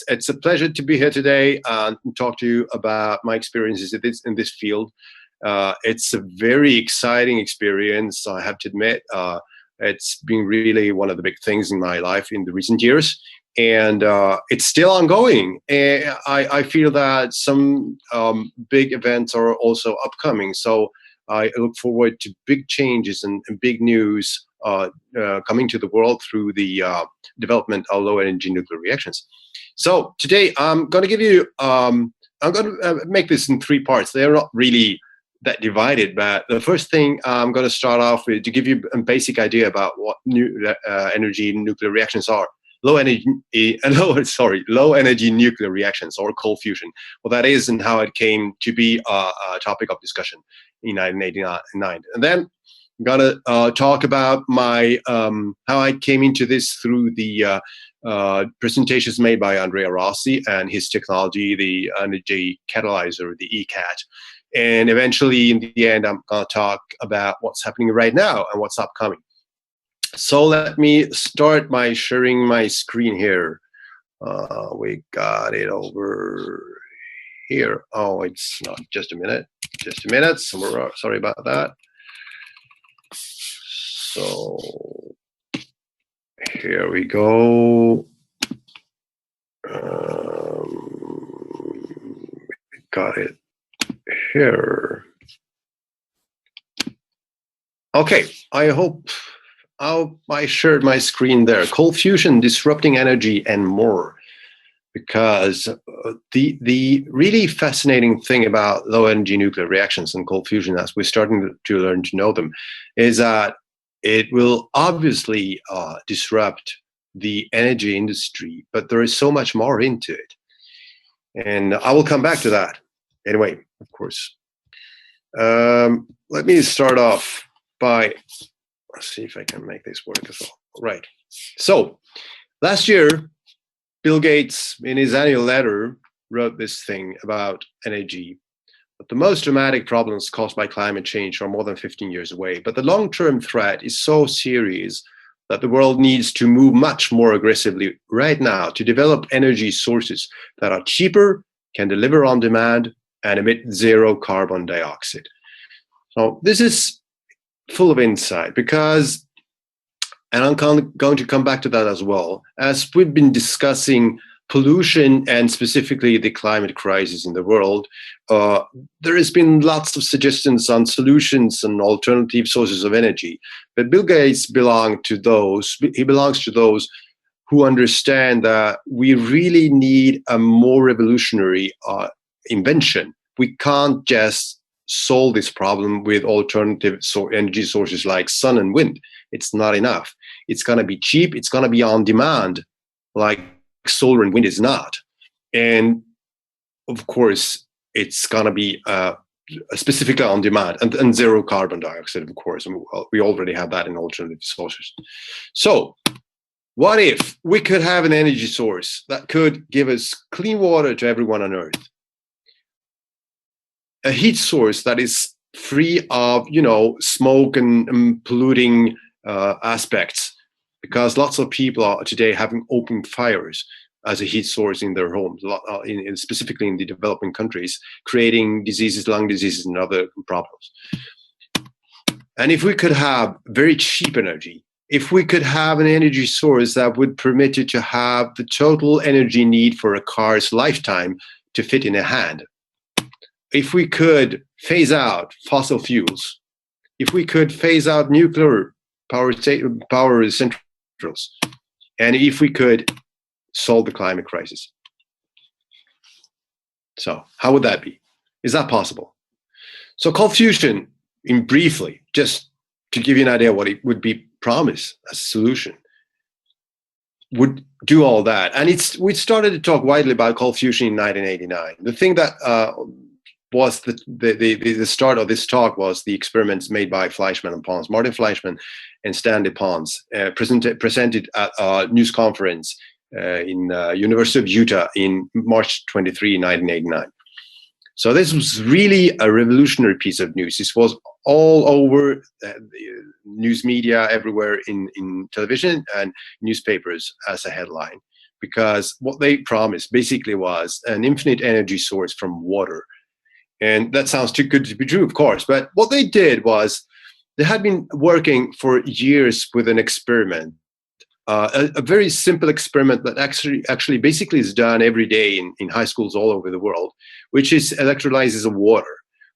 It's a pleasure to be here today and talk to you about my experiences in this field. It's a very exciting experience, I have to admit. It's been really one of the big things in my life in the recent years, and it's still ongoing. And I feel that some big events are also upcoming, so I look forward to big changes and big news coming to the world through the development of low-energy nuclear reactions. So today I'm going to give you, I'm going to make this in three parts. They're not really that divided, but the first thing I'm going to start off with to give you a basic idea about what energy nuclear reactions are. Low energy nuclear reactions, or cold fusion. What that is and how it came to be a topic of discussion in 1989. And then I'm gonna talk about my how I came into this through the presentations made by Andrea Rossi and his technology, the energy catalyzer, the ECAT. And eventually, in the end, I'm gonna talk about what's happening right now and what's upcoming. So let me start by sharing my screen here. We got it over here. Oh, it's not. Just a minute. Just a minute. Sorry about that. So here we go. Got it here. Okay, I hope I shared my screen there. Cold fusion, disrupting energy, and more. Because the really fascinating thing about low energy nuclear reactions and cold fusion, as we're starting to learn to know them, is that it will obviously disrupt the energy industry, but there is so much more into it. And I will come back to that anyway, of course. Let me start off by, let's see if I can make this work as well. Right. So last year, Bill Gates, in his annual letter, wrote this thing about energy. But the most dramatic problems caused by climate change are more than 15 years away. But the long-term threat is so serious that the world needs to move much more aggressively right now to develop energy sources that are cheaper, can deliver on demand, and emit zero carbon dioxide. So this is full of insight because, and I'm going to come back to that as well, as we've been discussing pollution and specifically the climate crisis in the world, there has been lots of suggestions on solutions and alternative sources of energy. But Bill Gates belongs to those who understand that we really need a more revolutionary invention. We can't just solve this problem with alternative energy sources like sun and wind. It's not enough. It's going to be cheap. It's going to be on demand, like solar and wind is not. And of course, it's going to be specifically on demand and zero carbon dioxide, of course. And we already have that in alternative sources. So what if we could have an energy source that could give us clean water to everyone on Earth? A heat source that is free of, smoke and polluting aspects, because lots of people are today having open fires as a heat source in their homes, specifically in the developing countries, creating diseases, lung diseases, and other problems. And if we could have very cheap energy, if we could have an energy source that would permit you to have the total energy need for a car's lifetime to fit in a hand, if we could phase out fossil fuels, if we could phase out nuclear power centrals, and if we could solve the climate crisis. So how would that be? Is that possible? So cold fusion, in briefly, just to give you an idea what it would be promised as a solution, would do all that. And we started to talk widely about cold fusion in 1989. The thing that was the start of this talk was the experiments made by Fleischmann and Pons, Martin Fleischmann and Stanley Pons, presented at a news conference in University of Utah in March 23, 1989. So this was really a revolutionary piece of news. This was all over news media everywhere in television and newspapers as a headline, because what they promised basically was an infinite energy source from water. And that sounds too good to be true, of course. But what they did was they had been working for years with an experiment, a very simple experiment that actually basically is done every day in high schools all over the world, which is electrolysis of water,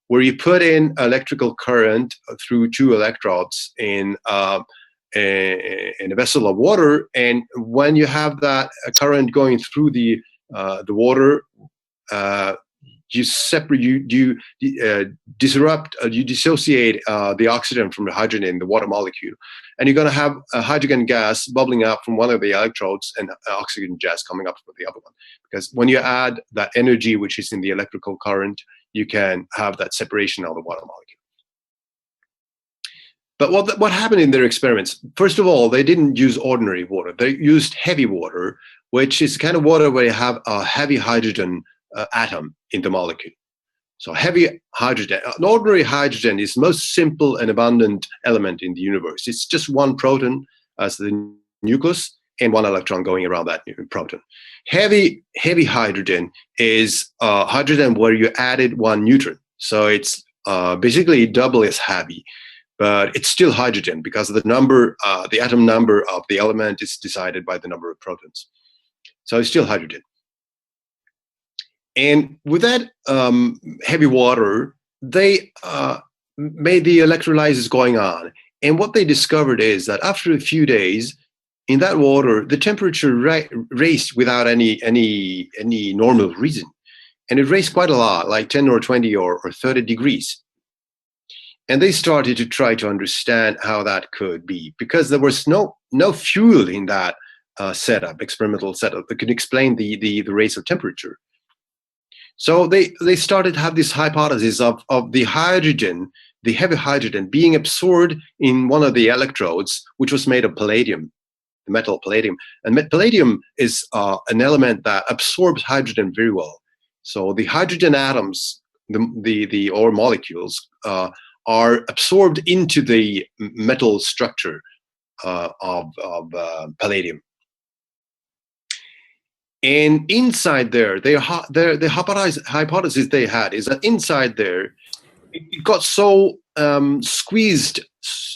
where you put in electrical current through two electrodes in a vessel of water, and when you have that current going through the water, you separate, you dissociate the oxygen from the hydrogen in the water molecule, and you're going to have a hydrogen gas bubbling up from one of the electrodes and oxygen gas coming up from the other one. Because when you add that energy, which is in the electrical current, you can have that separation of the water molecule. But what happened in their experiments? First of all, they didn't use ordinary water. They used heavy water, which is the kind of water where you have a heavy hydrogen atom in the molecule. So heavy hydrogen, an ordinary hydrogen is the most simple and abundant element in the universe. It's just one proton as the nucleus and one electron going around that proton. Heavy hydrogen is hydrogen where you added one neutron. So it's basically double as heavy, but it's still hydrogen because the number, the atom number of the element is decided by the number of protons. So it's still hydrogen. And with that heavy water, they made the electrolysis going on. And what they discovered is that after a few days, in that water, the temperature raised without any normal reason. And it raised quite a lot, like 10 or 20 or 30 degrees. And they started to try to understand how that could be, because there was no fuel in that experimental setup that could explain the raise of temperature. So they started to have this hypothesis of the hydrogen, the heavy hydrogen, being absorbed in one of the electrodes, which was made of palladium, the metal palladium. And palladium is an element that absorbs hydrogen very well. So the hydrogen atoms, the or molecules, are absorbed into the metal structure of palladium. And inside there, the hypothesis they had is that inside there, it got so squeezed,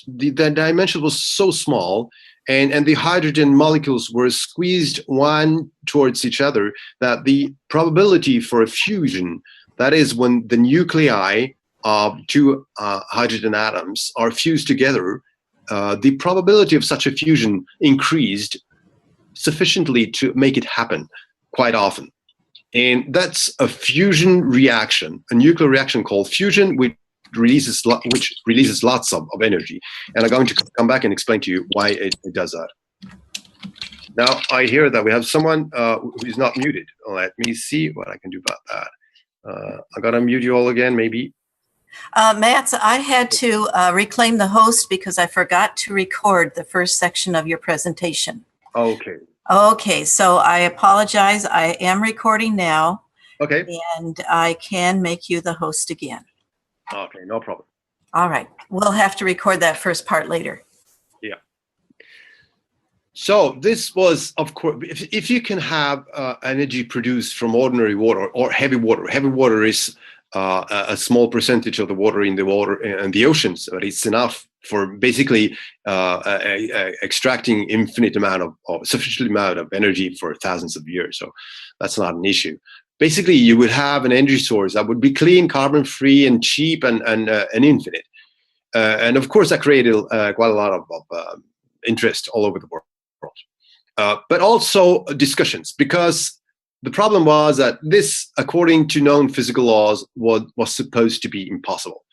the dimension was so small, and the hydrogen molecules were squeezed one towards each other, that the probability for a fusion, that is when the nuclei of two hydrogen atoms are fused together, the probability of such a fusion increased sufficiently to make it happen quite often. And that's a fusion reaction, a nuclear reaction called fusion, which releases lots of energy. And I'm going to come back and explain to you why it does that. Now, I hear that we have someone who is not muted. Let me see what I can do about that. I gotta mute you all again, maybe. Mats, I had to reclaim the host because I forgot to record the first section of your presentation. Okay. Okay, so I apologize. I am recording now. Okay. And I can make you the host again. Okay, no problem. All right. We'll have to record that first part later. Yeah. So this was, of course, if you can have energy produced from ordinary water or heavy water is a small percentage of the water in the oceans, but it's enough for basically extracting sufficient amount of energy for thousands of years. So that's not an issue. Basically, you would have an energy source that would be clean, carbon-free, and cheap, and infinite. And of course, that created quite a lot of interest all over the world. But also discussions, because the problem was that this, according to known physical laws, was supposed to be impossible.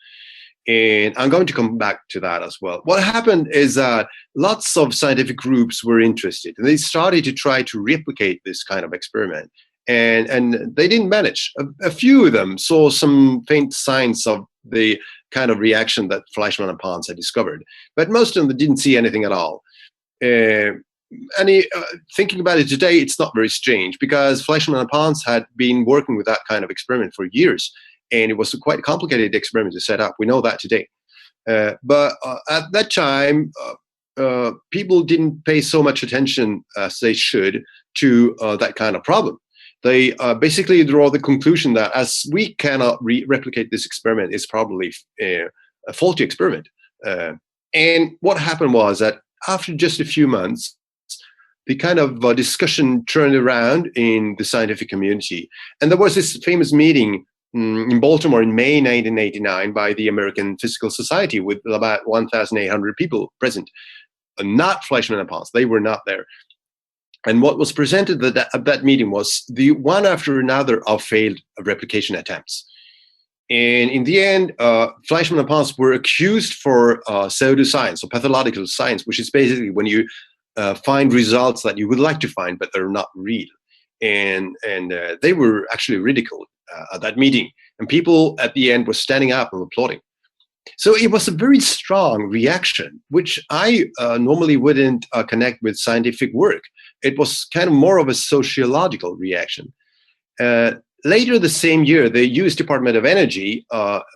And I'm going to come back to that as well. What happened is that lots of scientific groups were interested, and they started to try to replicate this kind of experiment. And they didn't manage. A few of them saw some faint signs of the kind of reaction that Fleischmann and Pons had discovered, but most of them didn't see anything at all. Thinking about it today, it's not very strange, because Fleischmann and Pons had been working with that kind of experiment for years, and it was a quite complicated experiment to set up. We know that today. But at that time, people didn't pay so much attention as they should to that kind of problem. They basically draw the conclusion that as we cannot replicate this experiment, it's probably a faulty experiment. And what happened was that after just a few months, the kind of discussion turned around in the scientific community. And there was this famous meeting in Baltimore in May 1989 by the American Physical Society with about 1,800 people present. Not Fleischmann and Pons, they were not there. And what was presented at that meeting was the one after another of failed replication attempts. And in the end, Fleischmann and Pons were accused for pseudoscience or pathological science, which is basically when you find results that you would like to find, but they're not real. And they were actually ridiculed at that meeting. And people at the end were standing up and applauding. So it was a very strong reaction, which I normally wouldn't connect with scientific work. It was kind of more of a sociological reaction. Later the same year, the US Department of Energy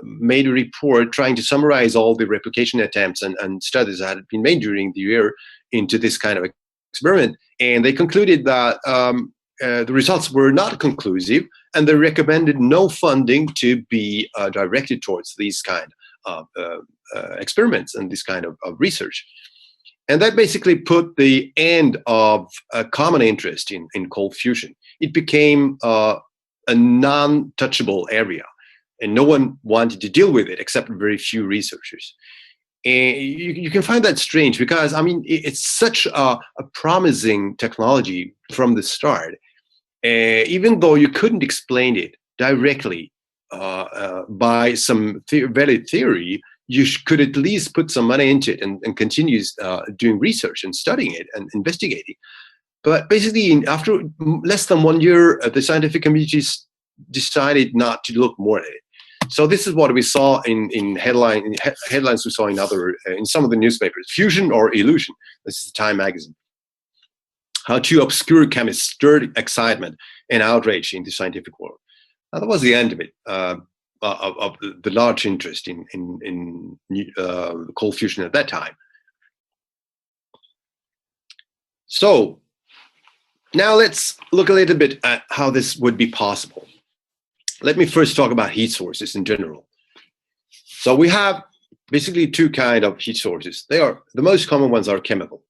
made a report trying to summarize all the replication attempts and studies that had been made during the year into this kind of experiment. And they concluded that the results were not conclusive, and they recommended no funding to be directed towards these kind of experiments and this kind of research. And that basically put the end of a common interest in cold fusion. It became a non-touchable area, and no one wanted to deal with it except very few researchers. And you can find that strange because, I mean, it's such a promising technology from the start. Even though you couldn't explain it directly by some valid theory, you could at least put some money into it and continue doing research and studying it and investigating. But basically, after less than 1 year, the scientific communities decided not to look more at it. So this is what we saw in headlines we saw in some of the newspapers: fusion or illusion. This is Time magazine. How two obscure chemists stirred excitement and outrage in the scientific world. Now, that was the end of it, of the large interest in cold fusion at that time. So now let's look a little bit at how this would be possible. Let me first talk about heat sources in general. So we have basically two kinds of heat sources. The most common ones are chemical.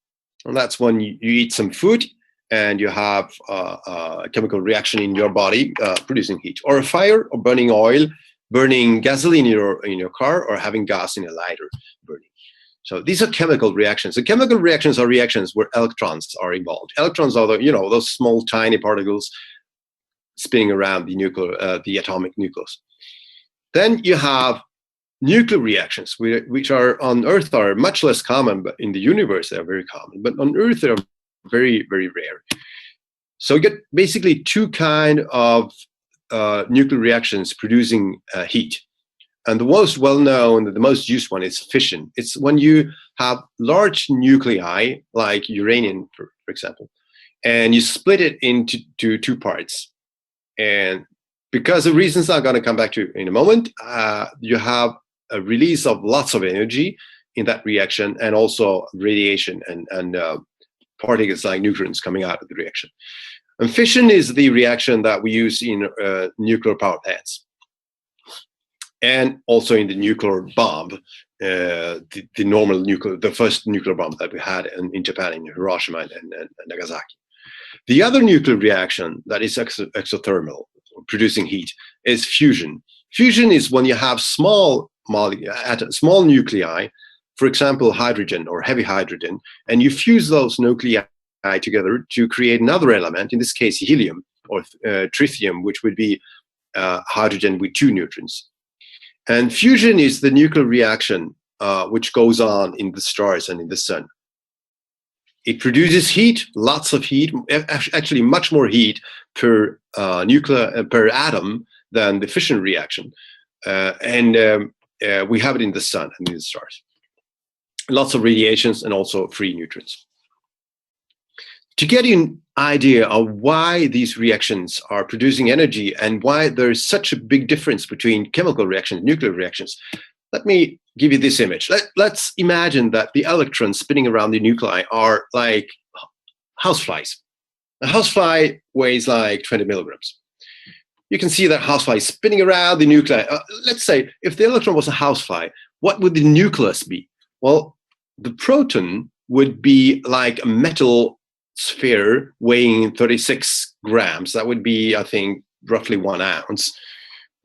And that's when you eat some food and you have a chemical reaction in your body producing heat, or a fire, or burning oil, burning gasoline in your car, or having gas in a lighter burning. So these are chemical reactions. The chemical reactions are reactions where electrons are involved. Electrons are those small, tiny particles spinning around the atomic nucleus. Then you have nuclear reactions, which are on Earth are much less common, but in the universe they are very common. But on Earth they are very, very rare. So you get basically two kinds of nuclear reactions producing heat. And the most well-known, the most used one is fission. It's when you have large nuclei, like uranium, for example, and you split it into two parts. And because of reasons I'm going to come back to in a moment, you have a release of lots of energy in that reaction, and also radiation and particles like neutrons coming out of the reaction. And fission is the reaction that we use in nuclear power plants, and also in the nuclear bomb, the first nuclear bomb that we had in Japan, in Hiroshima and Nagasaki. The other nuclear reaction that is exothermal, producing heat, is fusion. Fusion is when you have small nuclei, for example, hydrogen or heavy hydrogen, and you fuse those nuclei together to create another element, in this case helium or tritium, which would be hydrogen with two neutrons. And fusion is the nuclear reaction which goes on in the stars and in the sun. It produces heat, lots of heat, actually much more heat per atom than the fission reaction. We have it in the sun and in the stars. Lots of radiations and also free neutrons. To get an idea of why these reactions are producing energy and why there is such a big difference between chemical reactions and nuclear reactions, let me give you this image. Let's imagine that the electrons spinning around the nuclei are like houseflies. A housefly weighs like 20 milligrams. You can see that housefly spinning around the nuclei. Let's say if the electron was a housefly, what would the nucleus be? Well, the proton would be like a metal sphere weighing 36 grams. That would be, I think, roughly 1 ounce,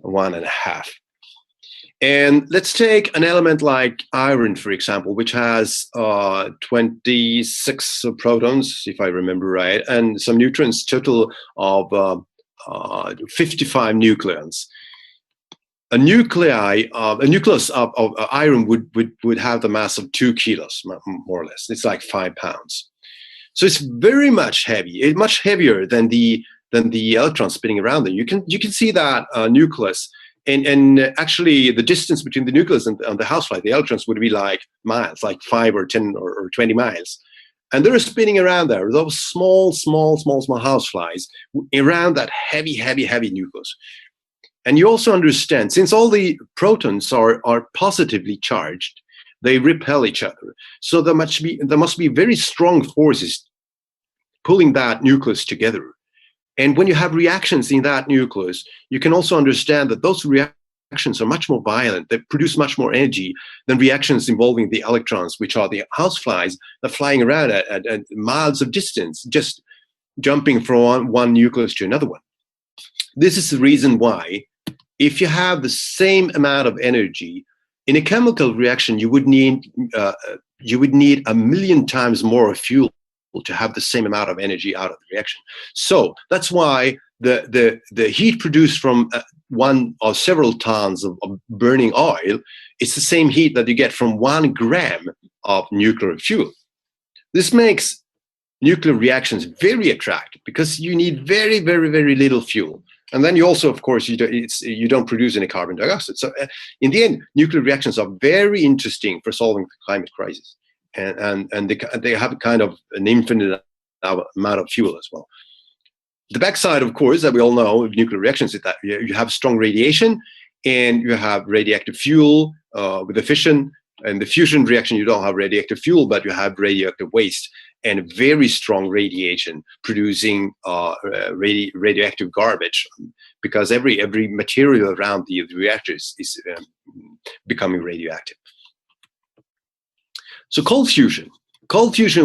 1.5. And let's take an element like iron, for example, which has 26 protons, if I remember right, and some neutrons, total of 55 nucleons. A nucleus of iron would have the mass of 2 kilos, more or less. It's like 5 pounds. So it's very much heavy. It's much heavier than the electrons spinning around them. You can see that nucleus. And actually, the distance between the nucleus and the housefly, the electrons, would be like miles, like 5 or 10 or 20 miles. And they're spinning around there, those small houseflies around that heavy nucleus. And you also understand, since all the protons are positively charged, they repel each other. So there must be very strong forces pulling that nucleus together. And when you have reactions in that nucleus, you can also understand that those reactions are much more violent. They produce much more energy than reactions involving the electrons, which are the houseflies that are flying around at miles of distance, just jumping from one nucleus to another one. This is the reason why, if you have the same amount of energy in a chemical reaction, you would need 1,000,000 times more fuel to have the same amount of energy out of the reaction. So that's why the heat produced from one or several tons of burning oil is the same heat that you get from 1 gram of nuclear fuel. This makes nuclear reactions very attractive because you need very little fuel. And then you also, of course, you don't produce any carbon dioxide. So in the end, nuclear reactions are very interesting for solving the climate crisis. And they have kind of an infinite amount of fuel as well. The backside, of course, that we all know of nuclear reactions is that you have strong radiation and you have radioactive fuel with the fission. And the fusion reaction, you don't have radioactive fuel, but you have radioactive waste and very strong radiation producing radioactive garbage, because every material around the reactors is becoming radioactive. So cold fusion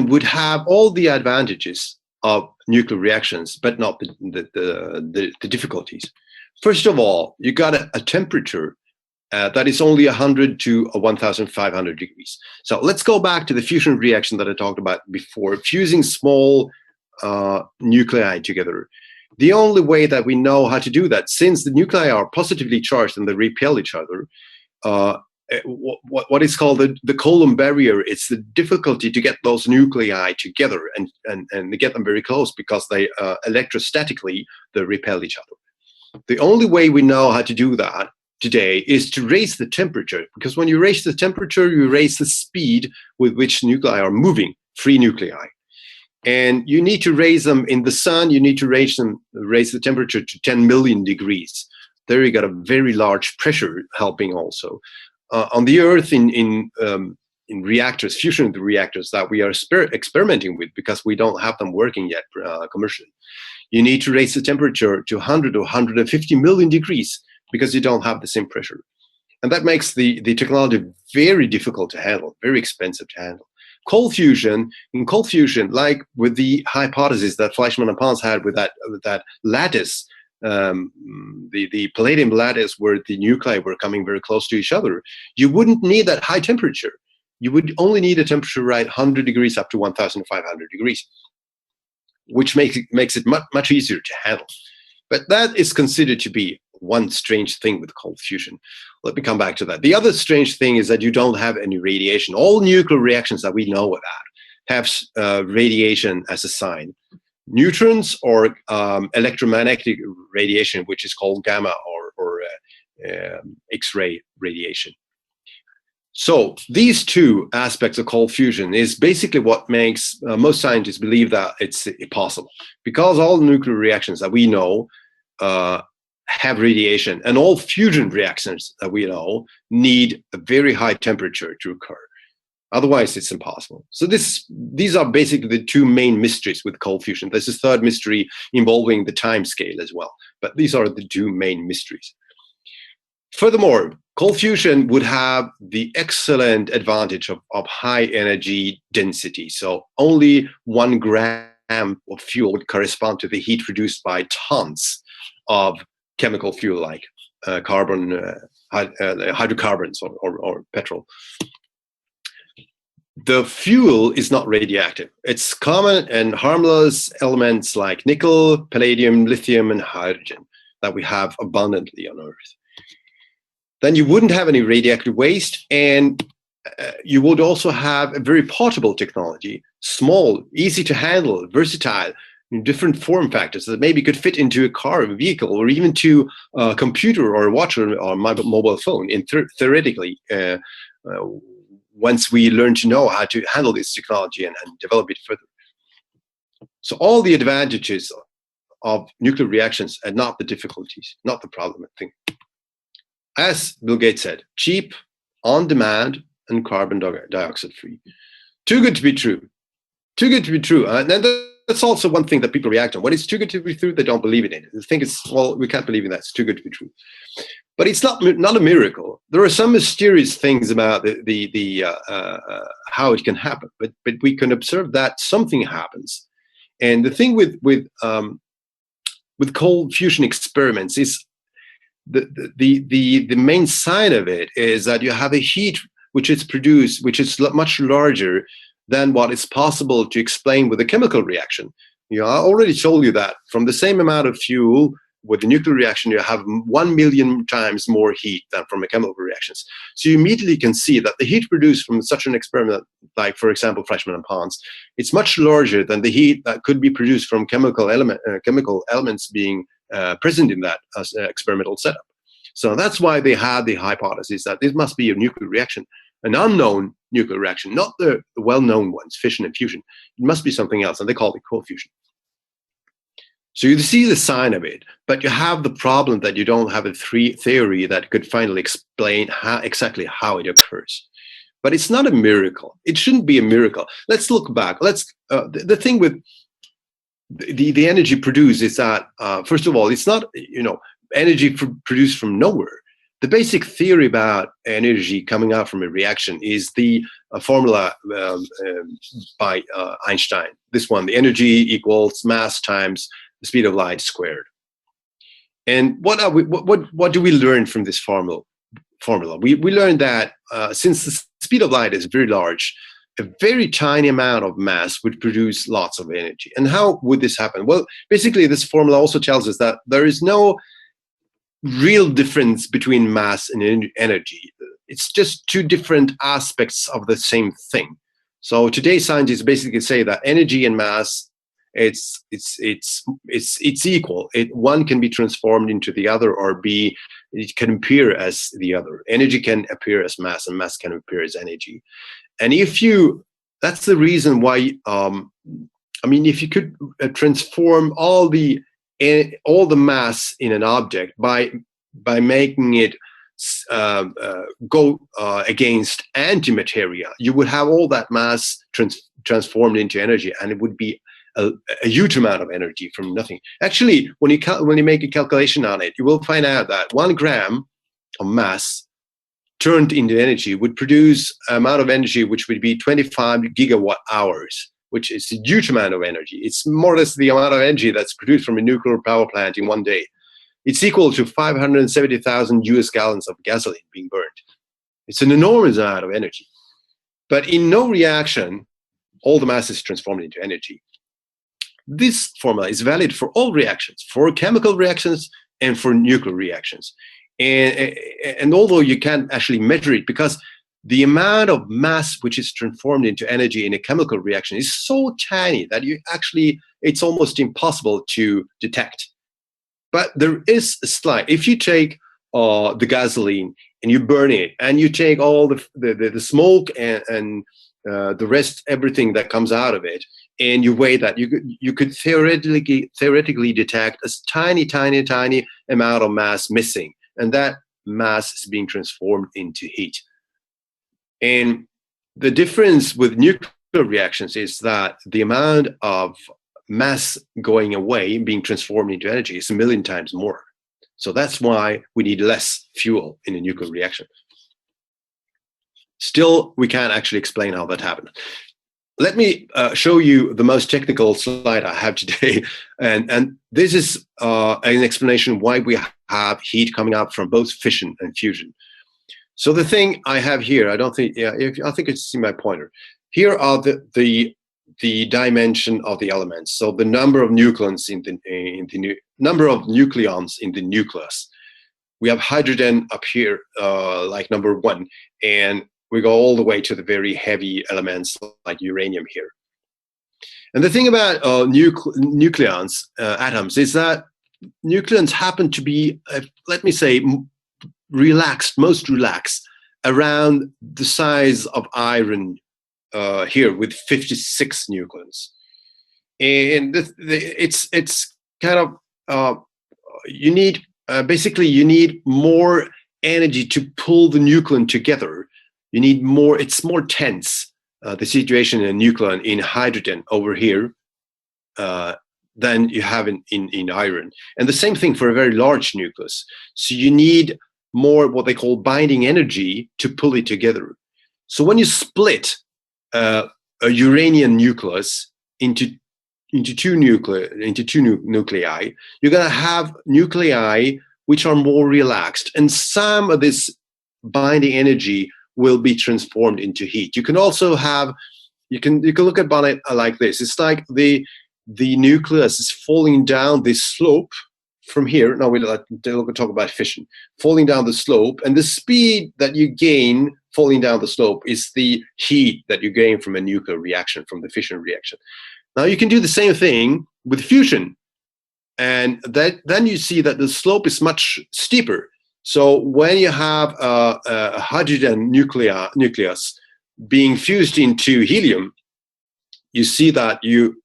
would have all the advantages of nuclear reactions, but not the difficulties. First of all, you got a temperature that is only 100 to 1,500 degrees. So let's go back to the fusion reaction that I talked about before, fusing small nuclei together. The only way that we know how to do that, since the nuclei are positively charged and they repel each other, what is called the Coulomb barrier, it's the difficulty to get those nuclei together and get them very close, because they electrostatically they repel each other. The only way we know how to do that today is to raise the temperature, because when you raise the temperature, you raise the speed with which nuclei are moving, free nuclei. And you need to raise them in the sun, you need to raise the temperature to 10 million degrees. There you got a very large pressure helping also. On the Earth, in reactors, fusion reactors that we are experimenting with, because we don't have them working yet commercially, you need to raise the temperature to 100 or 150 million degrees, because you don't have the same pressure. And that makes the technology very difficult to handle, very expensive to handle. In cold fusion, like with the hypothesis that Fleischmann and Pons had with that lattice, the palladium lattice where the nuclei were coming very close to each other, you wouldn't need that high temperature. You would only need a temperature right 100 degrees up to 1,500 degrees, which makes it much easier to handle. But that is considered to be one strange thing with cold fusion. Let me come back to that. The other strange thing is that you don't have any radiation. All nuclear reactions that we know about have radiation as a sign. Neutrons or electromagnetic radiation, which is called gamma or X-ray radiation. So these two aspects of cold fusion is basically what makes most scientists believe that it's possible, because all nuclear reactions that we know have radiation, and all fusion reactions that we know need a very high temperature to occur. Otherwise, it's impossible. So these are basically the two main mysteries with cold fusion. There's a third mystery involving the time scale as well, but these are the two main mysteries. Furthermore, cold fusion would have the excellent advantage of high energy density. So only 1 gram of fuel would correspond to the heat produced by tons of chemical fuel like hydrocarbons or petrol. The fuel is not radioactive. It's common and harmless elements like nickel, palladium, lithium, and hydrogen that we have abundantly on Earth. Then you wouldn't have any radioactive waste, and you would also have a very portable technology, small, easy to handle, versatile, in different form factors that maybe could fit into a car, a vehicle, or even to a computer or a watch or mobile phone. And theoretically, once we learn to know how to handle this technology and develop it further. So all the advantages of nuclear reactions and not the difficulties, not the problem, I think. As Bill Gates said, cheap, on demand, and carbon dioxide free. Too good to be true. Too good to be true. And then that's also one thing that people react on. When it's too good to be true, they don't believe in it. They think it's, well, we can't believe in that. It's too good to be true. But it's not a miracle. There are some mysterious things about how it can happen, but we can observe that something happens. And the thing with cold fusion experiments is the main sign of it is that you have a heat which is produced, which is much larger than what is possible to explain with a chemical reaction. You know, I already told you that from the same amount of fuel with the nuclear reaction, you have 1 million times more heat than from a chemical reactions. So you immediately can see that the heat produced from such an experiment, like for example, Fleischmann and Pons, it's much larger than the heat that could be produced from chemical elements being present in that experimental setup. So that's why they had the hypothesis that this must be a nuclear reaction, an unknown nuclear reaction, not the well-known ones, fission and fusion. It must be something else, and they call it cold fusion. So you see the sign of it, but you have the problem that you don't have a theory that could finally explain exactly how it occurs. But it's not a miracle. It shouldn't be a miracle. Let's look back. The thing with the energy produced is that, first of all, it's not, energy produced from nowhere. The basic theory about energy coming out from a reaction is the formula by Einstein. This one, the energy equals mass times the speed of light squared. And what do we learn from this formula? We learned that since the speed of light is very large, a very tiny amount of mass would produce lots of energy. And how would this happen? Well, basically, this formula also tells us that there is no real difference between mass and energy. It's just two different aspects of the same thing. So today, scientists basically say that energy and mass, it's equal. One can be transformed into the other, or it can appear as the other. Energy can appear as mass, and mass can appear as energy. And that's the reason why. If you could transform all the mass in an object by making it go against antimateria, you would have all that mass transformed into energy, and it would be a huge amount of energy from nothing. Actually, when you make a calculation on it, you will find out that 1 gram of mass turned into energy would produce an amount of energy which would be 25 gigawatt hours, which is a huge amount of energy. It's more or less the amount of energy that's produced from a nuclear power plant in one day. It's equal to 570,000 US gallons of gasoline being burned. It's an enormous amount of energy. But in no reaction, all the mass is transformed into energy. This formula is valid for all reactions, for chemical reactions and for nuclear reactions. And although you can't actually measure it, because the amount of mass which is transformed into energy in a chemical reaction is so tiny that it's almost impossible to detect. But there is a slight. If you take the gasoline and you burn it, and you take all the smoke and the rest, everything that comes out of it, and you weigh that, you could theoretically detect a tiny amount of mass missing, and that mass is being transformed into heat. And the difference with nuclear reactions is that the amount of mass going away, being transformed into energy, is 1,000,000 times more. So that's why we need less fuel in a nuclear reaction. Still, we can't actually explain how that happened. Let me show you the most technical slide I have today. And this is an explanation why we have heat coming out from both fission and fusion. So the thing I have here, I think you see my pointer. Here are the dimension of the elements. So the number of nucleons number of nucleons in the nucleus. We have hydrogen up here, like number 1, and we go all the way to the very heavy elements like uranium here. And the thing about nucleons, atoms, is that nucleons happen to be, let me say, most relaxed around the size of iron here with 56 nucleons. And it's kind of, you need, basically you need more energy to pull the nucleon together. You need more, it's more tense, the situation in a nucleon in hydrogen over here than you have in iron. And the same thing for a very large nucleus. So you need more what they call binding energy to pull it together. So when you split a uranium nucleus into two nuclei, you're going to have nuclei which are more relaxed, and some of this binding energy will be transformed into heat. You can also have, you can look at it like this. It's like the nucleus is falling down this slope from here. Now we'll talk about fission. Falling down the slope, and the speed that you gain falling down the slope is the heat that you gain from a nuclear reaction, from the fission reaction. Now you can do the same thing with fusion, and then you see that the slope is much steeper. So when you have a hydrogen nucleus being fused into helium, you see that you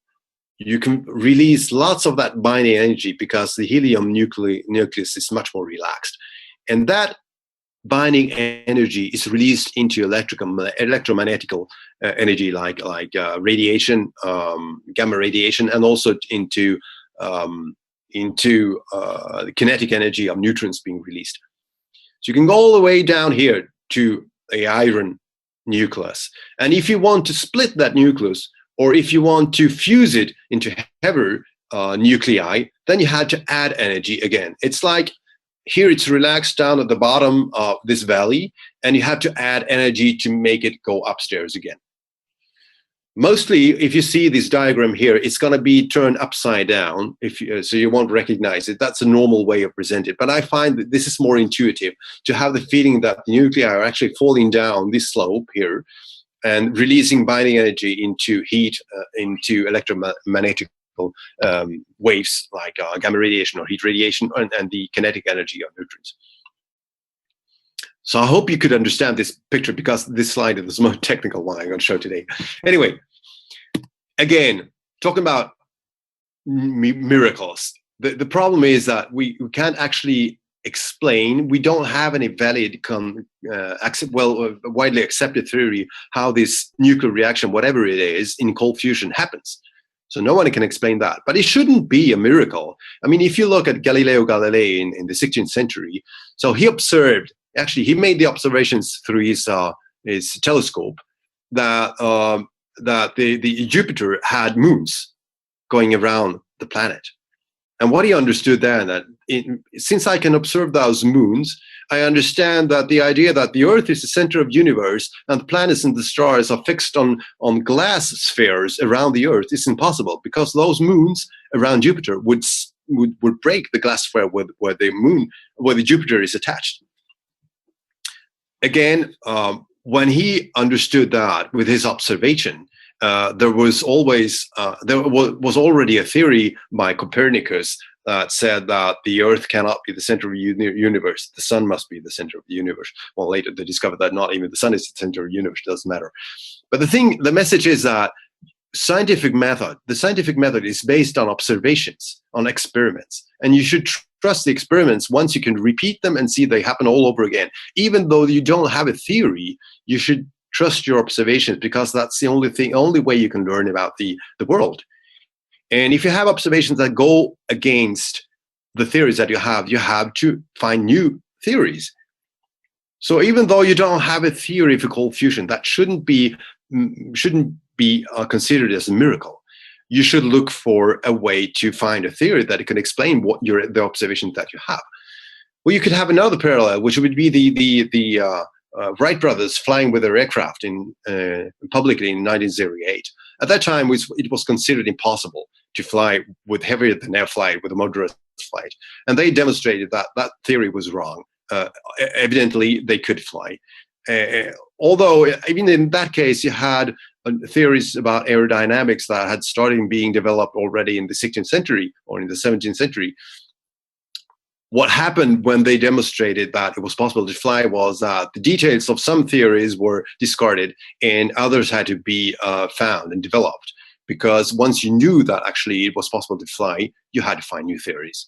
can release lots of that binding energy because the helium nucleus is much more relaxed. And that binding energy is released into electromagnetic energy like radiation, gamma radiation, and also into the kinetic energy of neutrons being released. So you can go all the way down here to a iron nucleus. And if you want to split that nucleus, or if you want to fuse it into heavier nuclei, then you had to add energy again. It's like here it's relaxed down at the bottom of this valley, and you have to add energy to make it go upstairs again. Mostly, if you see this diagram here, it's going to be turned upside down, so you won't recognize it. That's a normal way of presenting it. But I find that this is more intuitive, to have the feeling that the nuclei are actually falling down this slope here and releasing binding energy into heat, into electromagnetic waves like gamma radiation or heat radiation, and the kinetic energy of neutrons. So I hope you could understand this picture, because this slide is the most technical one I'm going to show today. Anyway, again, talking about miracles. The problem is that we can't actually explain, we don't have any valid, widely accepted theory how this nuclear reaction, whatever it is, in cold fusion happens. So no one can explain that. But it shouldn't be a miracle. I mean, if you look at Galileo Galilei in the 16th century, so he observed, actually, he made the observations through his telescope that the Jupiter had moons going around the planet. And what he understood then, that since I can observe those moons, I understand that the idea that the Earth is the center of the universe and the planets and the stars are fixed on glass spheres around the Earth is impossible, because those moons around Jupiter would break the glass sphere where the Jupiter is attached. Again, when he understood that with his observation, there was already a theory by Copernicus that said that the Earth cannot be the center of the universe. The sun must be the center of the universe. Well, later they discovered that not even the sun is the center of the universe. It doesn't matter. But the message is that scientific method, the scientific method is based on observations, on experiments, and you should trust the experiments once you can repeat them and see they happen all over again. Even though you don't have a theory, you should trust your observations, because that's the only way you can learn about the world. And if you have observations that go against the theories that you have to find new theories. So even though you don't have a theory for cold fusion, that shouldn't be considered as a miracle. You should look for a way to find a theory that can explain what the observations that you have. Well, you could have another parallel, which would be the Wright brothers flying with their aircraft publicly in 1908. At that time, it was considered impossible to fly with heavier than air flight, with a motorized flight, and they demonstrated that that theory was wrong. Evidently, they could fly. Although even in that case, you had theories about aerodynamics that had started being developed already in the 16th century or in the 17th century. What happened when they demonstrated that it was possible to fly was that the details of some theories were discarded and others had to be found and developed. Because once you knew that actually it was possible to fly, you had to find new theories.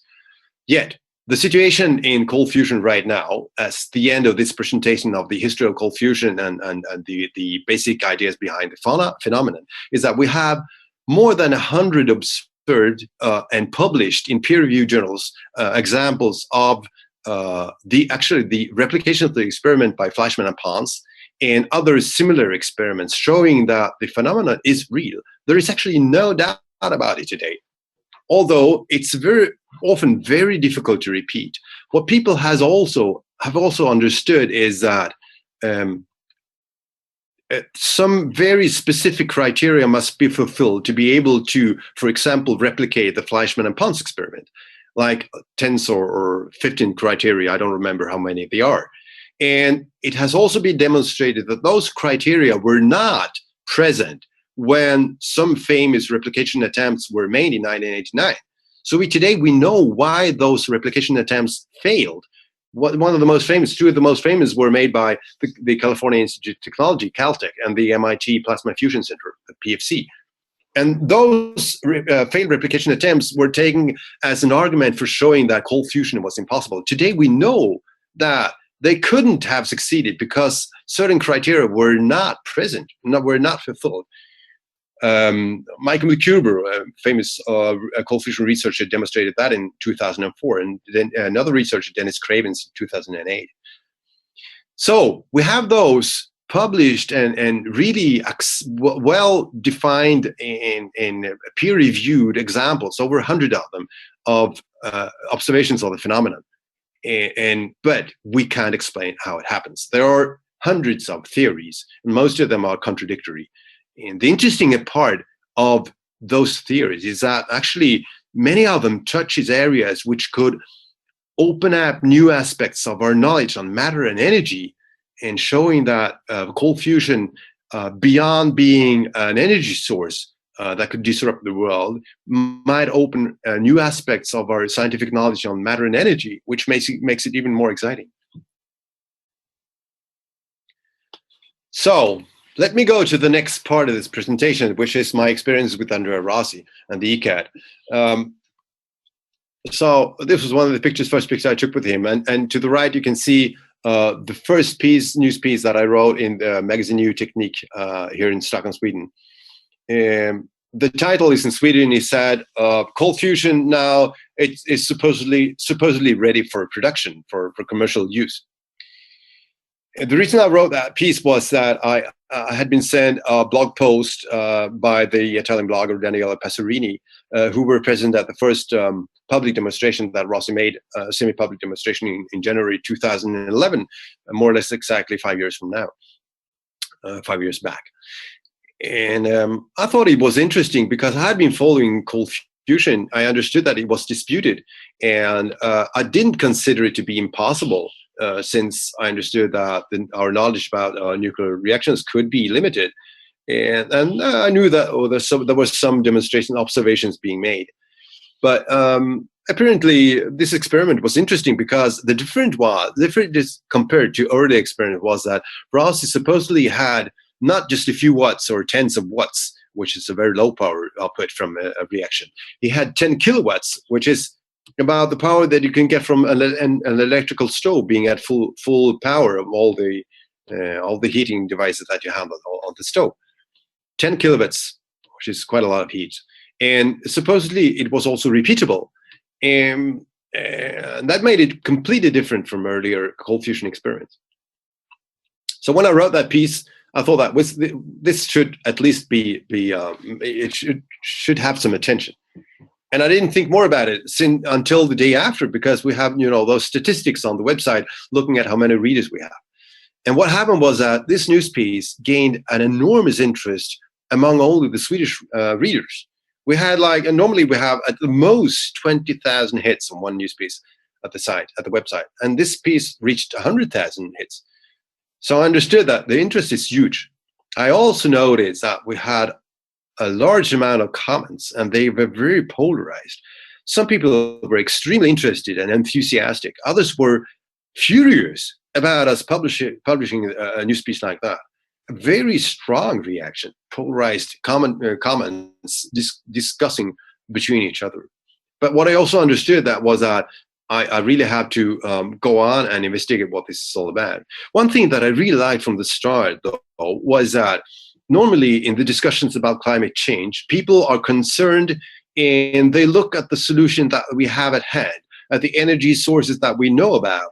Yet, the situation in cold fusion right now, as the end of this presentation of the history of cold fusion and the basic ideas behind the phenomenon, is that we have more than 100 observed and published in peer-reviewed journals examples of the replication of the experiment by Fleischmann and Pons and other similar experiments showing that the phenomenon is real. There is actually no doubt about it today. Although it's very often very difficult to repeat. What people have also understood is that some very specific criteria must be fulfilled to be able to, for example, replicate the Fleischmann and Pons experiment, like 10 or 15 criteria. I don't remember how many they are. And it has also been demonstrated that those criteria were not present when some famous replication attempts were made in 1989. So today we know why those replication attempts failed. One of the most famous, two of the most famous were made by the California Institute of Technology, Caltech, and the MIT Plasma Fusion Center, the PFC. And those failed replication attempts were taken as an argument for showing that cold fusion was impossible. Today we know that they couldn't have succeeded because certain criteria were not present, were not fulfilled. Michael McCuber, a famous cold fusion researcher, demonstrated that in 2004, and then another researcher, Dennis Cravens, in 2008. So we have those published and really well-defined and peer-reviewed examples, over 100 of them, of observations of the phenomenon. But we can't explain how it happens. There are hundreds of theories, and most of them are contradictory. And the interesting part of those theories is that actually many of them touches areas which could open up new aspects of our knowledge on matter and energy, and showing that cold fusion, beyond being an energy source that could disrupt the world, might open new aspects of our scientific knowledge on matter and energy, which makes it even more exciting. So let me go to the next part of this presentation, which is my experience with Andrea Rossi and the ECAT. So this was one of the first pictures I took with him. And to the right, you can see the first news piece that I wrote in the magazine New Technique here in Stockholm, Sweden. The title is in Sweden. He said, "Cold fusion now is supposedly ready for production, for commercial use." And the reason I wrote that piece was that I had been sent a blog post by the Italian blogger Daniela Passerini, who were present at the first public demonstration that Rossi made, a semi-public demonstration in January 2011, more or less exactly 5 years from now, 5 years back. And I thought it was interesting because I had been following cold fusion. I understood that it was disputed, and I didn't consider it to be impossible. Since I understood that our knowledge about nuclear reactions could be limited. And I knew that there was some demonstration observations being made. But apparently this experiment was interesting because the difference compared to early experiment was that Rossi supposedly had not just a few watts or tens of watts which is a very low power output from a reaction. He had 10 kilowatts, which is about the power that you can get from an electrical stove being at full power of all the heating devices that you have on the stove. 10 kilowatts, which is quite a lot of heat. And supposedly it was also repeatable. And that made it completely different from earlier cold fusion experiments. So when I wrote that piece, I thought that this should at least be it should have some attention. And I didn't think more about it until the day after, because we have those statistics on the website looking at how many readers we have. And what happened was that this news piece gained an enormous interest among only the Swedish readers. We had normally we have at the most 20,000 hits on one news piece at the website, and this piece reached 100,000 hits. So I understood that the interest is huge. I also noticed that we had a large amount of comments, and they were very polarized. Some people were extremely interested and enthusiastic. Others were furious about us publishing a news piece like that. A very strong reaction, polarized comments discussing between each other. But what I also understood was that I really had to go on and investigate what this is all about. One thing that I really liked from the start, though, was that normally in the discussions about climate change, people are concerned and they look at the solution that we have at hand, at the energy sources that we know about,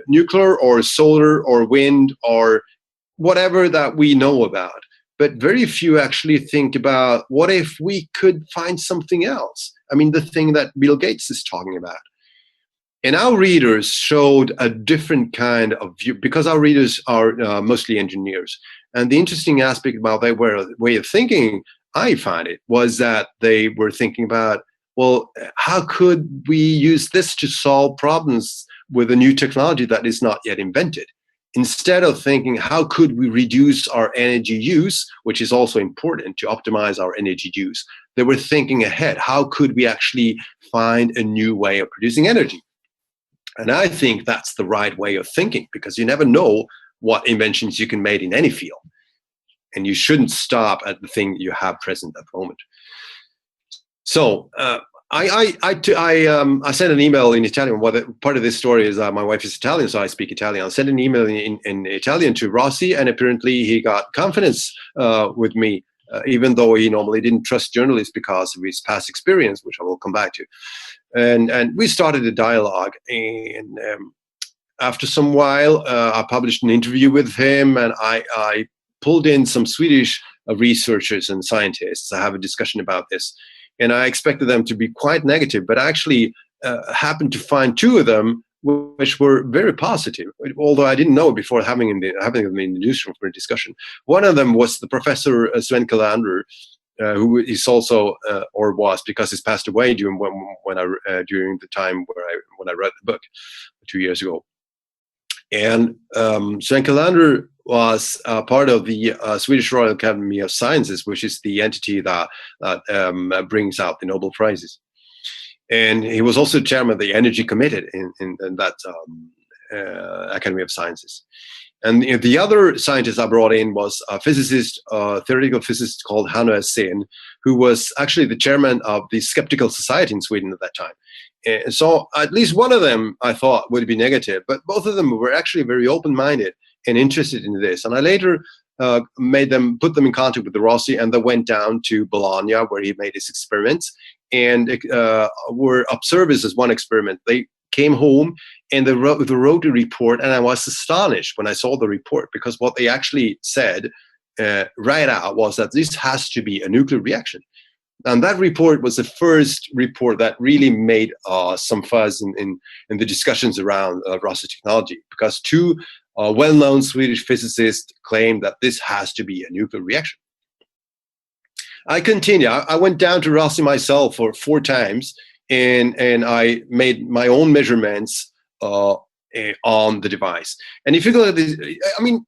nuclear or solar or wind or whatever that we know about. But very few actually think about, what if we could find something else? I mean, the thing that Bill Gates is talking about. And our readers showed a different kind of view, because our readers are mostly engineers. And the interesting aspect about their way of thinking, I find it, was that they were thinking about, well, how could we use this to solve problems with a new technology that is not yet invented? Instead of thinking, how could we reduce our energy use, which is also important to optimize our energy use, they were thinking ahead. How could we actually find a new way of producing energy? And I think that's the right way of thinking, because you never know what inventions you can make in any field. And you shouldn't stop at the thing you have present at the moment. So I sent an email in Italian. Part of this story is my wife is Italian, so I speak Italian. I sent an email in Italian to Rossi, and apparently he got confidence with me, even though he normally didn't trust journalists because of his past experience, which I will come back to. And we started a dialogue, and after some while, I published an interview with him, and I pulled in some Swedish researchers and scientists. I have a discussion about this. And I expected them to be quite negative, but I actually happened to find two of them which were very positive, although I didn't know before having them in the newsroom for a discussion. One of them was the professor Sven Kalander, who is also, or was, because he's passed away during the time when I wrote the book 2 years ago. And Sven Kalander was part of the Swedish Royal Academy of Sciences, which is the entity that brings out the Nobel Prizes. And he was also chairman of the Energy Committee in that Academy of Sciences. And the other scientist I brought in was a physicist, theoretical physicist called Hanno Essén, who was actually the chairman of the Skeptical Society in Sweden at that time. And so at least one of them I thought would be negative, but both of them were actually very open-minded and interested in this. And I later put them in contact with the Rossi, and they went down to Bologna, where he made his experiments, and were observers as one experiment. They came home and they wrote a report, and I was astonished when I saw the report, because what they actually said right out was that this has to be a nuclear reaction. And that report was the first report that really made some fuzz in the discussions around Rossi technology, because two well-known Swedish physicists claimed that this has to be a nuclear reaction. I continue. I went down to Rossi myself for 4 times, and I made my own measurements on the device. And if you look at this, I mean,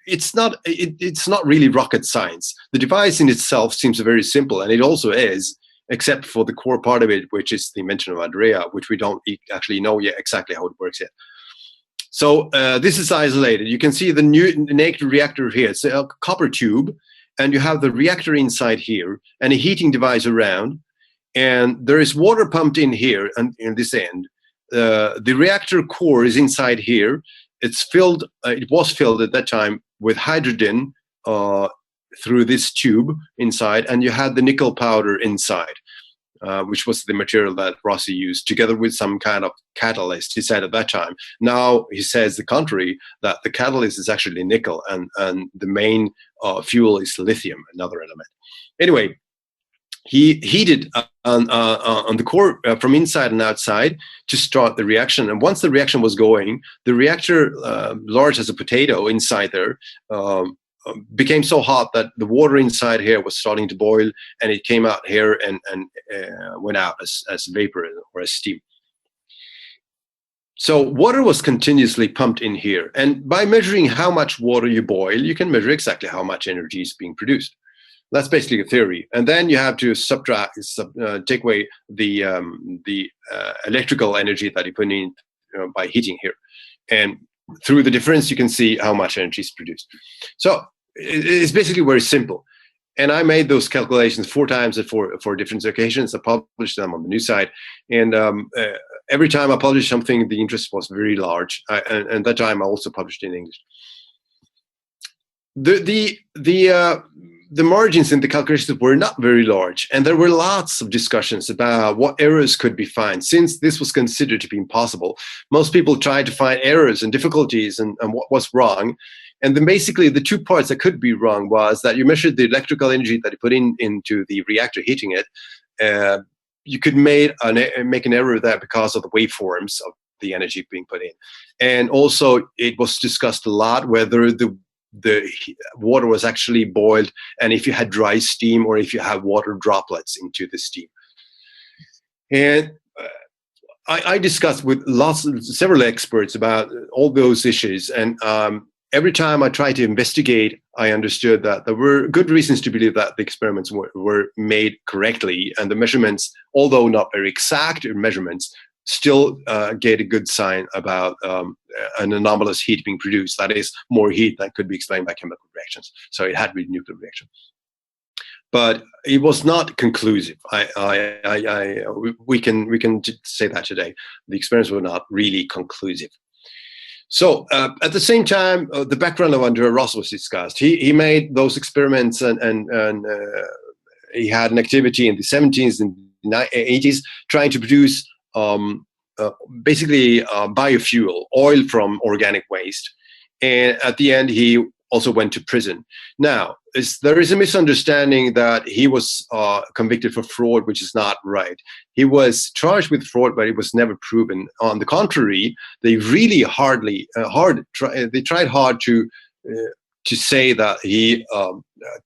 it's not really rocket science. The device in itself seems very simple, and it also is, except for the core part of it, which is the invention of Andrea, which we don't actually know yet exactly how it works yet. So this is isolated. You can see the new naked reactor here. It's a copper tube, and you have the reactor inside here, and a heating device around, and there is water pumped in here and in this end. The reactor core is inside here. It's filled. It was filled at that time with hydrogen through this tube inside, and you had the nickel powder inside, which was the material that Rossi used, together with some kind of catalyst, he said at that time. Now he says the contrary, that the catalyst is actually nickel, and the main fuel is lithium, another element. Anyway, he heated on the core from inside and outside to start the reaction. And once the reaction was going, the reactor, large as a potato inside there, became so hot that the water inside here was starting to boil, and it came out here and went out as vapor or as steam. So water was continuously pumped in here. And by measuring how much water you boil, you can measure exactly how much energy is being produced. That's basically a theory. And then you have to take away the electrical energy that you put in by heating here. And through the difference, you can see how much energy is produced. So it's basically very simple. And I made those calculations 4 times at four different occasions. I published them on the news site. And every time I published something, the interest was very large. And that time I also published in English. The margins in the calculations were not very large, and there were lots of discussions about what errors could be found. Since this was considered to be impossible, most people tried to find errors and difficulties and what was wrong. And then basically the 2 parts that could be wrong was that you measured the electrical energy that you put into the reactor heating it. You could make an error there because of the waveforms of the energy being put in. And also it was discussed a lot whether the water was actually boiled, and if you had dry steam or if you have water droplets into the steam. And I discussed with several experts about all those issues, and every time I tried to investigate, I understood that there were good reasons to believe that the experiments were made correctly, and the measurements, although not very exact measurements, still gave a good sign about an anomalous heat being produced. That is, more heat that could be explained by chemical reactions. So it had to be nuclear reaction. But it was not conclusive. We can say that today. The experiments were not really conclusive. So at the same time, the background of Andrea Ross was discussed. He made those experiments, and he had an activity in the 70s and 80s trying to produce basically biofuel, oil from organic waste. And at the end, he also went to prison. Now, there is a misunderstanding that he was convicted for fraud, which is not right. He was charged with fraud, but it was never proven. On the contrary, they really they tried hard to say that he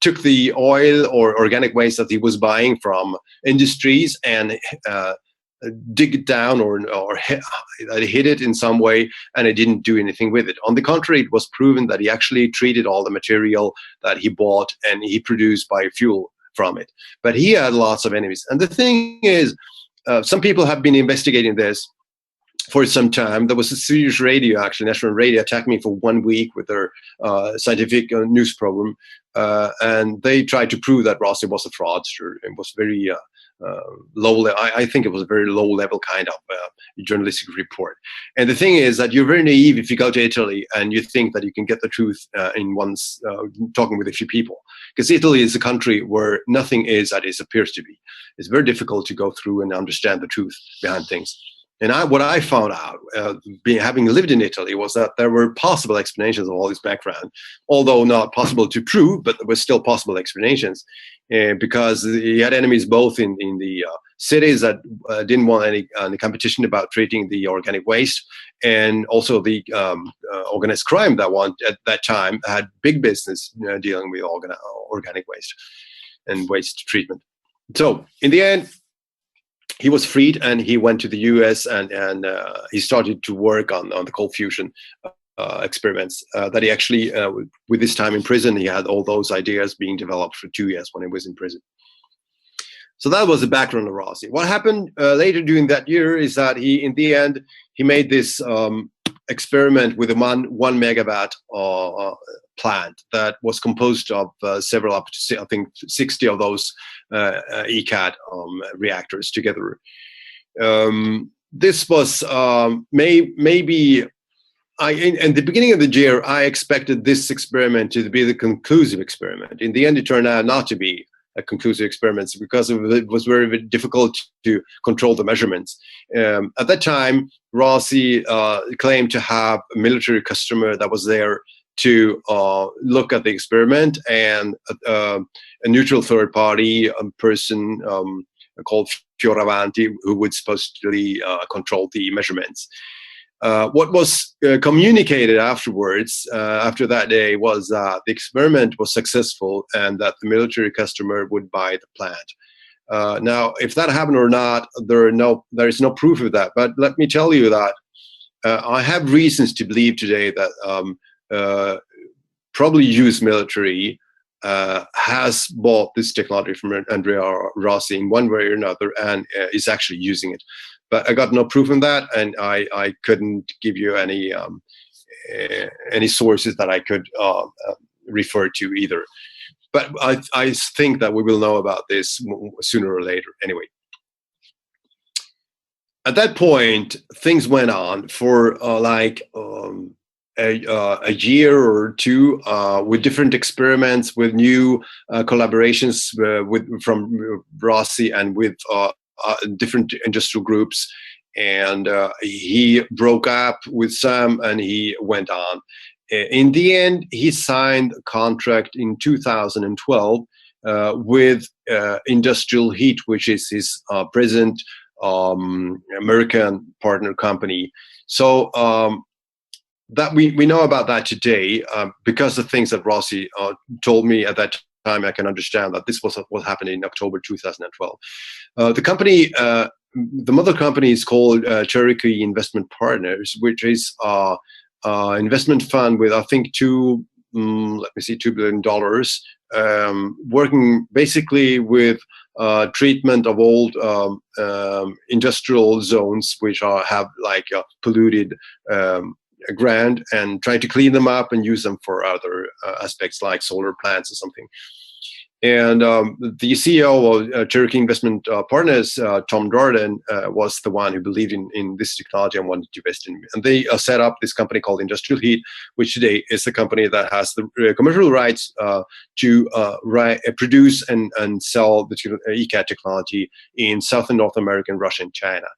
took the oil or organic waste that he was buying from industries and dig it down or hid it in some way, and it didn't do anything with it. On the contrary, it was proven that he actually treated all the material that he bought and he produced biofuel from it. But he had lots of enemies. And the thing is, some people have been investigating this for some time. There was a Swedish radio, actually, national radio, attacked me for 1 week with their scientific news program. And they tried to prove that Rossi was a fraudster. It was very low. I think it was a very low-level kind of journalistic report. And the thing is that you're very naive if you go to Italy and you think that you can get the truth in once talking with a few people. Because Italy is a country where nothing is as it appears to be. It's very difficult to go through and understand the truth behind things. And what I found out, having lived in Italy, was that there were possible explanations of all this background, although not possible to prove, but there were still possible explanations, because he had enemies both in the cities that didn't want any competition about treating the organic waste, and also the organized crime that at that time had big business dealing with organic waste and waste treatment. So in the end, he was freed and he went to the US and he started to work on the cold fusion experiments that he actually, with his time in prison, he had all those ideas being developed for 2 years when he was in prison. So that was the background of Rossi. What happened later during that year is that in the end, he made this experiment with a 1 megawatt plant that was composed of several, up to I think 60 of those ECAT reactors together. This was maybe in the beginning of the year, I expected this experiment to be the conclusive experiment. In the end, it turned out not to be a conclusive experiment because it was very, very difficult to control the measurements. At that time, Rossi claimed to have a military customer that was there to look at the experiment, and a neutral third party person called Fioravanti, who would supposedly control the measurements. What was communicated afterwards, after that day, was that the experiment was successful and that the military customer would buy the plant. Now, if that happened or not, there is no proof of that. But let me tell you that I have reasons to believe today that probably U.S. military has bought this technology from Andrea Rossi in one way or another and is actually using it. But I got no proof on that, and I couldn't give you any sources that I could refer to either. But I think that we will know about this sooner or later anyway. At that point, things went on for a year or two with different experiments, with new collaborations from Rossi and with different industrial groups, and he broke up with some and he went on. In the end, he signed a contract in 2012 with Industrial Heat, which is his present American partner company. So that we know about that today because of things that Rossi told me at that time. I can understand that this was what happened in October 2012. The company, the mother company, is called Cherokee Investment Partners, which is investment fund with I think $2 billion, working basically with treatment of old industrial zones which have polluted ground, and try to clean them up and use them for other aspects like solar plants or something. And the CEO of Cherokee Investment Partners, Tom Darden, was the one who believed in this technology and wanted to invest in it. And they set up this company called Industrial Heat, which today is the company that has the commercial rights to produce and sell the ECAT technology in South and North America, Russia, and China.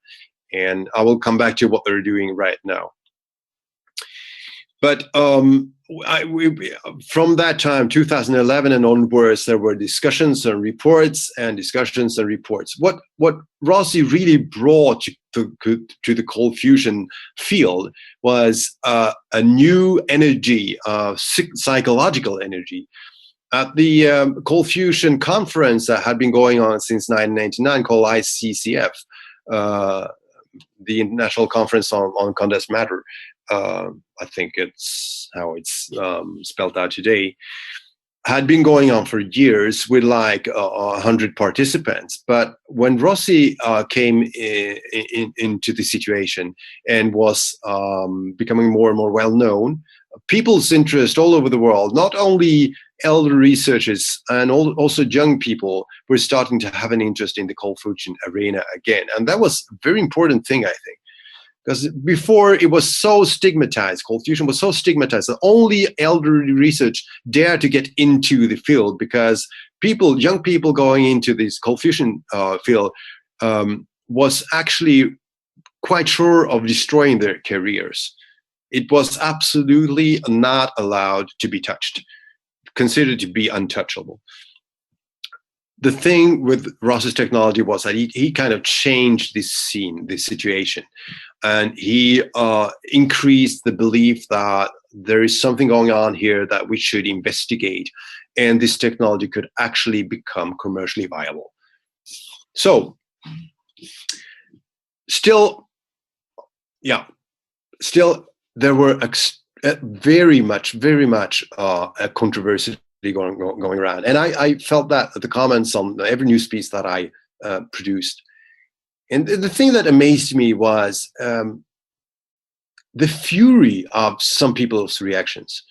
And I will come back to what they're doing right now. But from that time, 2011 and onwards, there were discussions and reports and discussions and reports. What Rossi really brought to the cold fusion field was a new energy, psychological energy. At the cold fusion conference that had been going on since 1999, called ICCF, the International Conference on Condensed Matter, I think it's how it's spelled out today, had been going on for years with 100 participants. But when Rossi came into the situation and was becoming more and more well known, people's interest all over the world, not only elder researchers and also young people, were starting to have an interest in the cold fusion arena again. And that was a very important thing, I think. Because before it was so stigmatized, cold fusion was so stigmatized that only elderly research dared to get into the field, because young people going into this cold fusion field was actually quite sure of destroying their careers. It was absolutely not allowed to be touched, considered to be untouchable. The thing with Rossi's technology was that he kind of changed this scene, this situation, and he increased the belief that there is something going on here that we should investigate, and this technology could actually become commercially viable. So, still there were very much a controversy going around, and I felt that the comments on every news piece that I produced. And the thing that amazed me was the fury of some people's reactions.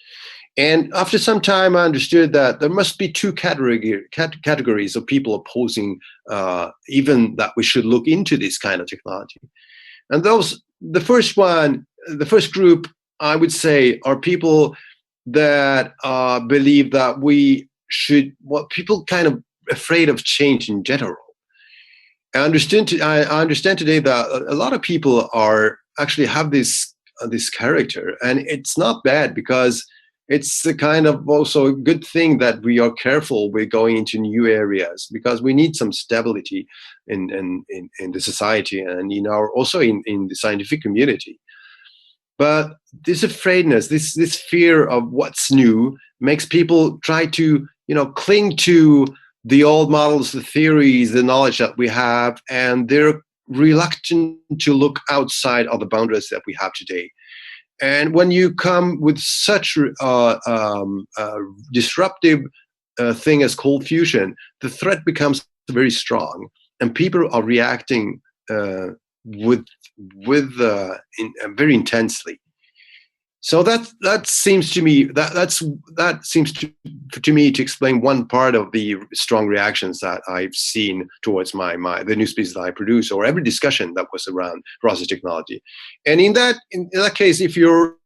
And after some time, I understood that there must be two categories of people opposing even that we should look into this kind of technology. And the first group, I would say, are people that believe that people kind of afraid of change in general. I understand today that a lot of people are actually have this character, and it's not bad, because it's a kind of also a good thing that we are careful with going into new areas, because we need some stability in the society and also in the scientific community. But this afraidness, this fear of what's new, makes people try to cling to the old models, the theories, the knowledge that we have, and they're reluctant to look outside of the boundaries that we have today. And when you come with such disruptive thing as cold fusion, the threat becomes very strong, and people are reacting very intensely. So that seems to me to explain one part of the strong reactions that I've seen towards the new species that I produce, or every discussion that was around Ross's technology. And in that case, if you're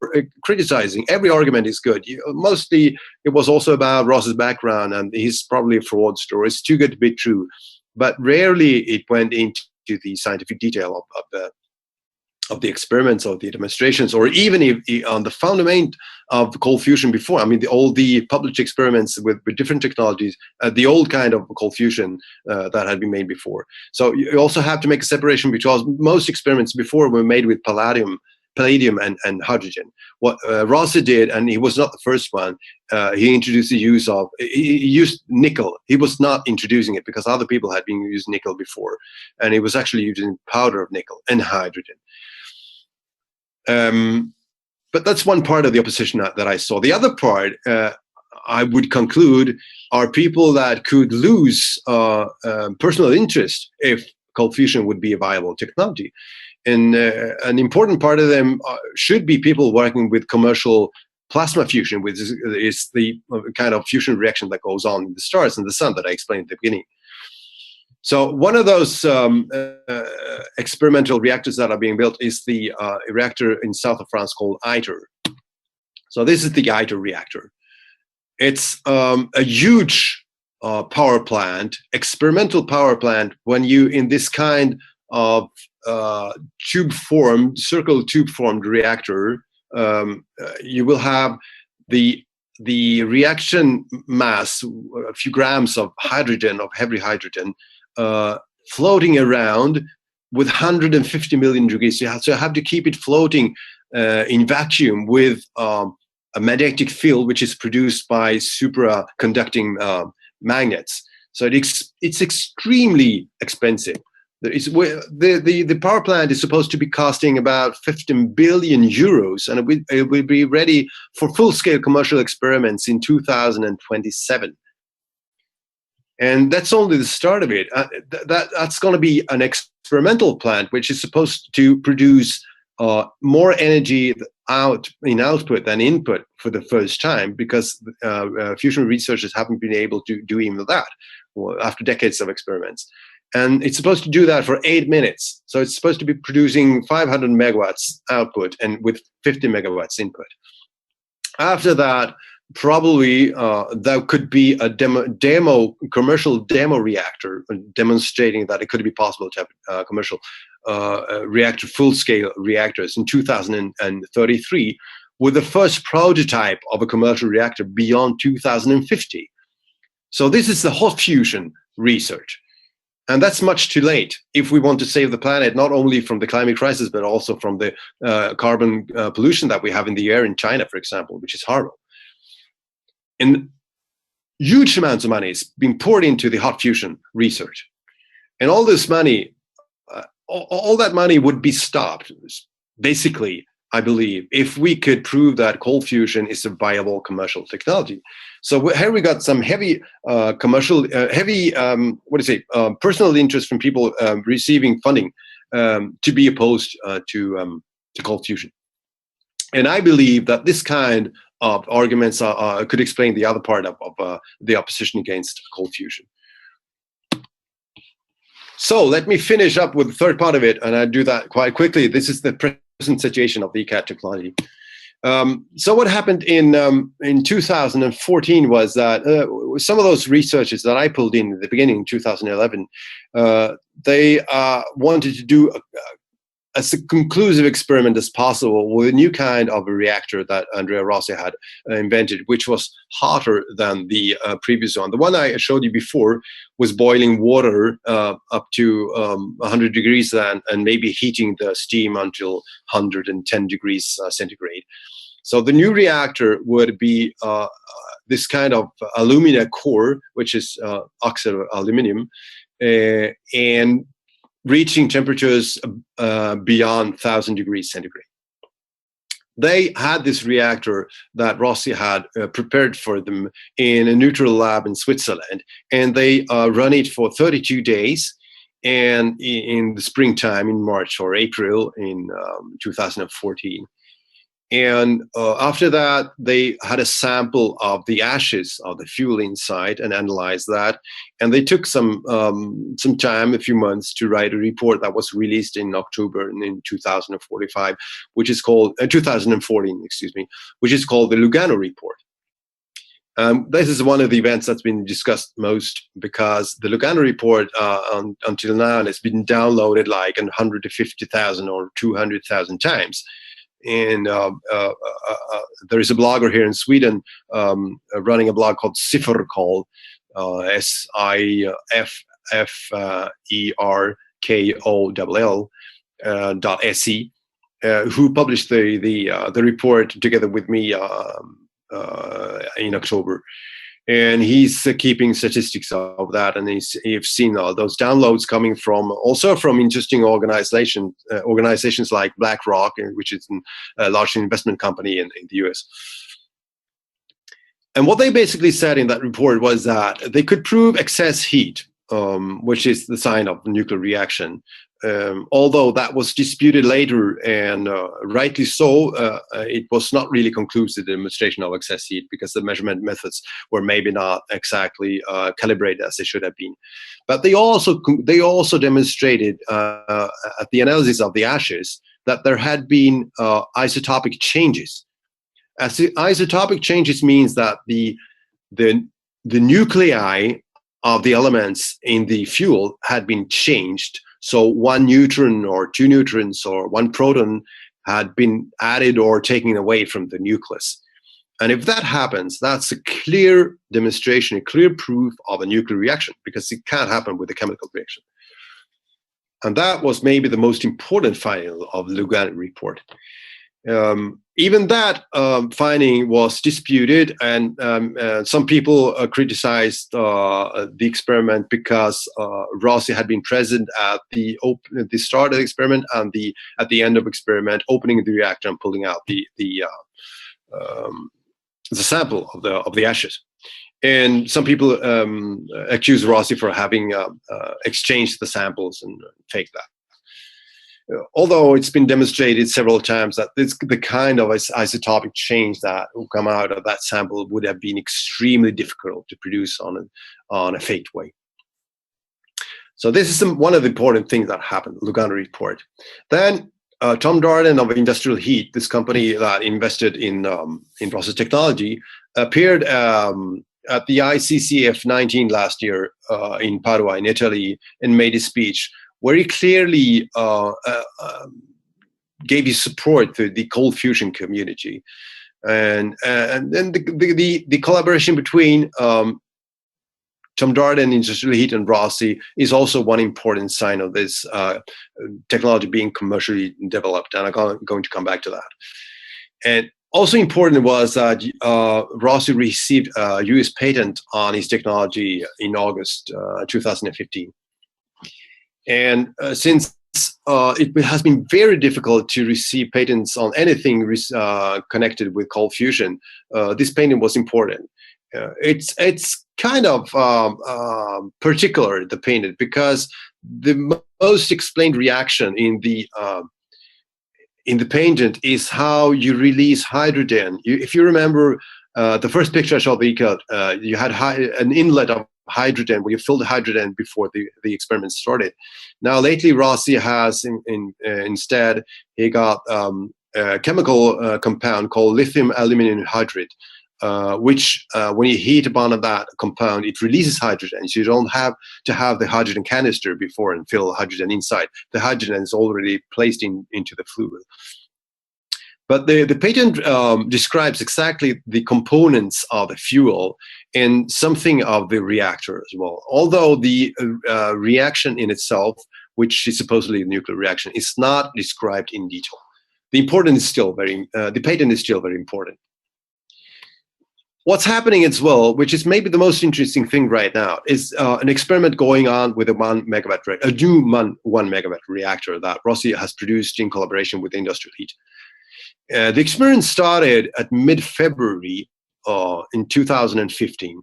criticizing, every argument is good. Mostly, it was also about Ross's background, and he's probably a fraudster, or it's too good to be true. But rarely it went into the scientific detail of the experiments or the demonstrations, or even on the fundament of cold fusion before. I mean, all the published experiments with different technologies, the old kind of cold fusion that had been made before. So you also have to make a separation, because most experiments before were made with palladium and hydrogen. What Rossi did, and he was not the first one, he introduced the use of, he used nickel. He was not introducing it because other people had been using nickel before, and he was actually using powder of nickel and hydrogen. But that's one part of the opposition that I saw. The other part, I would conclude, are people that could lose personal interest if cold fusion would be a viable technology. And an important part of them should be people working with commercial plasma fusion, which is the kind of fusion reaction that goes on in the stars and the sun that I explained at the beginning. So one of those experimental reactors that are being built is the reactor in south of France called ITER. So this is the ITER reactor. It's a huge power plant, experimental power plant. When you, in this kind of circle tube-formed reactor, you will have the reaction mass, a few grams of hydrogen, of heavy hydrogen, floating around with 150 million degrees. So you have to keep it floating in vacuum with a magnetic field, which is produced by supraconducting magnets. So it's extremely expensive. The power plant is supposed to be costing about 15 billion euros, and it will be ready for full-scale commercial experiments in 2027. And that's only the start of it. That's going to be an experimental plant, which is supposed to produce more energy in output than input for the first time, because fusion researchers haven't been able to do even that after decades of experiments. And it's supposed to do that for 8 minutes. So it's supposed to be producing 500 megawatts output and with 50 megawatts input. After that, probably there could be a commercial demo reactor demonstrating that it could be possible to have commercial full-scale reactors in 2033, with the first prototype of a commercial reactor beyond 2050. So this is the hot fusion research. And that's much too late if we want to save the planet, not only from the climate crisis, but also from the carbon pollution that we have in the air in China, for example, which is horrible. And huge amounts of money is being poured into the hot fusion research. And all this money, all that money would be stopped, basically, I believe, if we could prove that cold fusion is a viable commercial technology. So here we got some heavy personal interest from people receiving funding to be opposed to cold fusion. And I believe that this kind of arguments could explain the other part of the opposition against cold fusion. So let me finish up with the third part of it, and I do that quite quickly. This is the present situation of the ECAT technology. So what happened in 2014 was that some of those researchers that I pulled in at the beginning in 2011, they wanted to do as a conclusive experiment as possible with a new kind of a reactor that Andrea Rossi had invented, which was hotter than the previous one. The one I showed you before was boiling water up to 100 degrees and maybe heating the steam until 110 degrees centigrade. So the new reactor would be this kind of alumina core, which is oxide of aluminum, and reaching temperatures beyond 1,000 degrees centigrade. They had this reactor that Rossi had prepared for them in a neutral lab in Switzerland, and they run it for 32 days. And in the springtime, in March or April in 2014. And after that, they had a sample of the ashes of the fuel inside and analyzed that. And they took some time, a few months, to write a report that was released in October in 2014, which is called the Lugano report. This is one of the events that's been discussed most, because the Lugano report until now has been downloaded like 150,000 or 200,000 times. And there is a blogger here in Sweden running a blog called Sifferkoll, SIFFERKOLL.se, who published the report together with me in October. And he's keeping statistics of that, and you've seen those downloads coming from also from interesting organizations like BlackRock, which is a large investment company in the US. And what they basically said in that report was that they could prove excess heat, which is the sign of nuclear reaction. Although that was disputed later, and rightly so, it was not really conclusive, the demonstration of excess heat, because the measurement methods were maybe not exactly calibrated as they should have been. But they also demonstrated at the analysis of the ashes that there had been isotopic changes. As the isotopic changes means that the nuclei of the elements in the fuel had been changed. So one neutron or two neutrons or one proton had been added or taken away from the nucleus. And if that happens, that's a clear demonstration, a clear proof of a nuclear reaction, because it can't happen with a chemical reaction. And that was maybe the most important finding of the Lugano report. Even that finding was disputed, and some people criticized the experiment because Rossi had been present at the start of the experiment and at the end of the experiment, opening the reactor and pulling out the sample of the ashes. And some people accuse Rossi for having exchanged the samples and faked that. Although it's been demonstrated several times that the kind of isotopic change that will come out of that sample would have been extremely difficult to produce on a faked way. So this is one of the important things that happened, Lugano report. Then Tom Darden of Industrial Heat, this company that invested in process technology, appeared at the ICCF 19 last year in Padua in Italy and made a speech where he clearly gave his support to the cold fusion community, and then the collaboration between Tom Darden, Industrial Heat, and Rossi is also one important sign of this technology being commercially developed, and I'm going to come back to that. And also important was that Rossi received a US patent on his technology in August 2015. And since it has been very difficult to receive patents on anything connected with cold fusion, this patent was important. It's kind of particular, the patent, because the most explained reaction in the in the patent is how you release hydrogen. If you remember the first picture I showed you had an inlet of hydrogen where you filled the hydrogen before the experiment started. Now lately Rossi has instead he got a chemical compound called lithium aluminum hydride, which when you heat upon that compound, it releases hydrogen. So you don't have to have the hydrogen canister before and fill hydrogen inside. The hydrogen is already placed into the fluid. But the patent describes exactly the components of the fuel and something of the reactor as well. Although the reaction in itself, which is supposedly a nuclear reaction, is not described in detail. The patent is still very important. What's happening as well, which is maybe the most interesting thing right now, is an experiment going on with a new 1 megawatt reactor that Rossi has produced in collaboration with Industrial Heat. The experiment started at mid-February in 2015,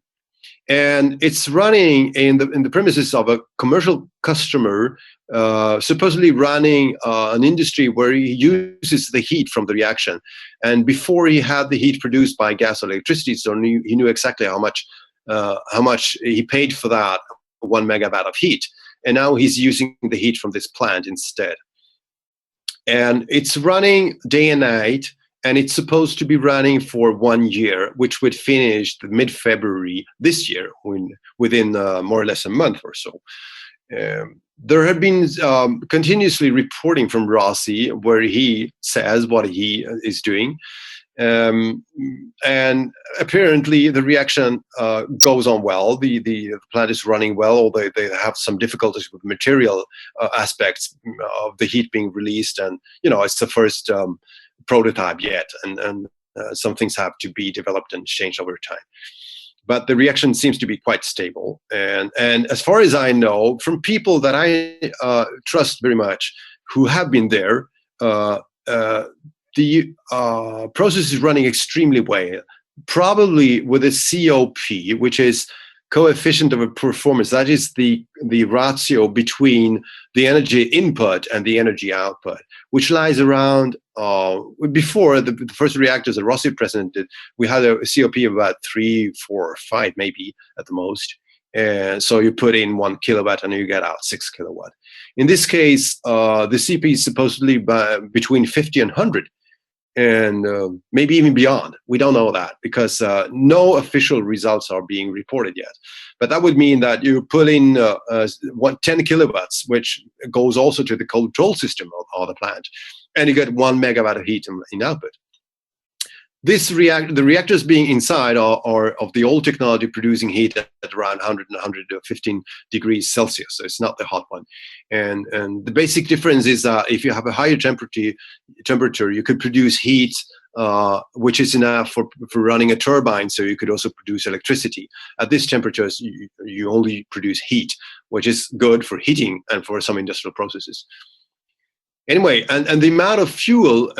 and it's running in the premises of a commercial customer, supposedly running an industry where he uses the heat from the reaction. And before he had the heat produced by gas or electricity, so he knew exactly how much he paid for that 1 megawatt of heat. And now he's using the heat from this plant instead. And it's running day and night, and it's supposed to be running for 1 year, which would finish mid-February this year, within more or less a month or so. There have been continuously reporting from Rossi where he says what he is doing. And apparently the reaction goes on well. The plant is running well, although they have some difficulties with material aspects of the heat being released. And, it's the first prototype yet. And some things have to be developed and changed over time. But the reaction seems to be quite stable. And as far as I know, from people that I trust very much who have been there, the process is running extremely well, probably with a COP, which is coefficient of performance. That is the ratio between the energy input and the energy output, which lies around, before the first reactors that Rossi presented, we had a COP of about 3, 4, 5 maybe at the most. And so you put in 1 kilowatt and you get out 6 kilowatt. In this case, the CP is supposedly between 50 and 100. And maybe even beyond. We don't know that because no official results are being reported yet. But that would mean that you put in 10 kilowatts, which goes also to the control system of the plant, and you get 1 megawatt of heat in output. The reactors being inside are of the old technology, producing heat at around 100 and 115 degrees Celsius. So it's not the hot one. And the basic difference is that if you have a higher temperature, you could produce heat, which is enough for running a turbine. So you could also produce electricity. At these temperatures, you only produce heat, which is good for heating and for some industrial processes. Anyway, and the amount of fuel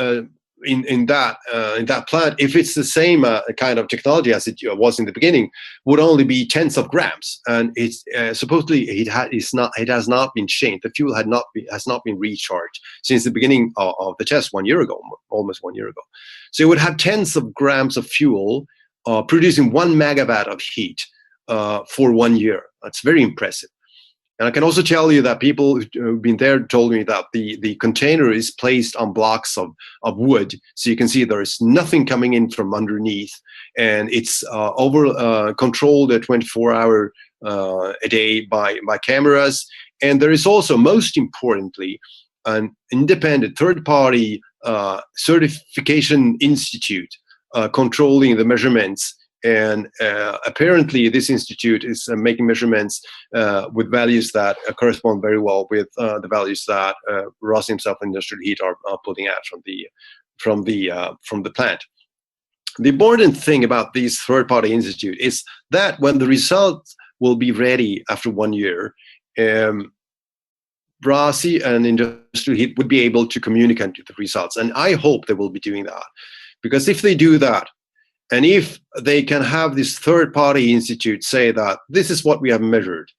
in that plant, if it's the same kind of technology as it was in the beginning, would only be tens of grams, and it's supposedly it has not been changed. The fuel has not been recharged since the beginning of the test 1 year ago, almost 1 year ago. So it would have tens of grams of fuel producing 1 megawatt of heat for 1 year. That's very impressive. And I can also tell you that people who've been there told me that the container is placed on blocks of wood. So you can see there's nothing coming in from underneath. And it's controlled 24 hours a day by cameras. And there is also, most importantly, an independent third-party certification institute controlling the measurements. And apparently this institute is making measurements with values that correspond very well with the values that Rossi himself and Industrial Heat are putting out from the plant. The important thing about this third-party institute is that when the results will be ready after 1 year, Rossi and Industrial Heat would be able to communicate the results. And I hope they will be doing that, because if they do that, and if they can have this third-party institute say that this is what we have measured,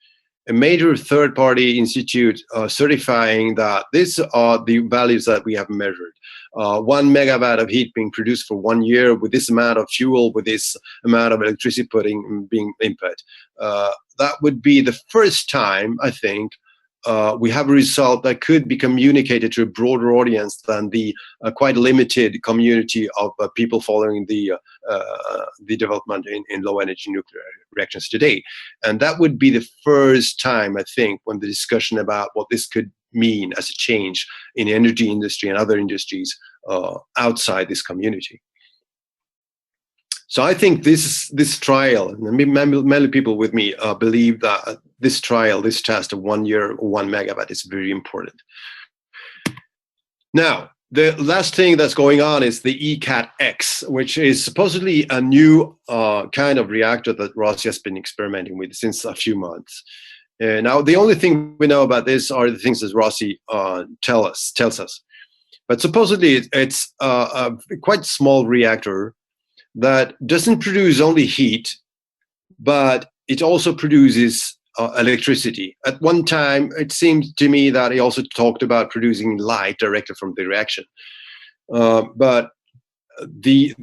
a major third-party institute certifying that these are the values that we have measured, 1 megawatt of heat being produced for 1 year with this amount of fuel, with this amount of electricity being input. That would be the first time, I think, we have a result that could be communicated to a broader audience than the quite limited community of people following the development in low energy nuclear reactions today. And that would be the first time, I think, when the discussion about what this could mean as a change in the energy industry and other industries outside this community. So I think this trial, and many people with me believe that this trial, this test of 1 year or 1 megawatt is very important. Now, the last thing that's going on is the ECAT-X, which is supposedly a new kind of reactor that Rossi has been experimenting with since a few months. Now, the only thing we know about this are the things that Rossi tells us. But supposedly it's a quite small reactor that doesn't produce only heat, but it also produces electricity. At one time, it seemed to me that he also talked about producing light directly from the reaction. But the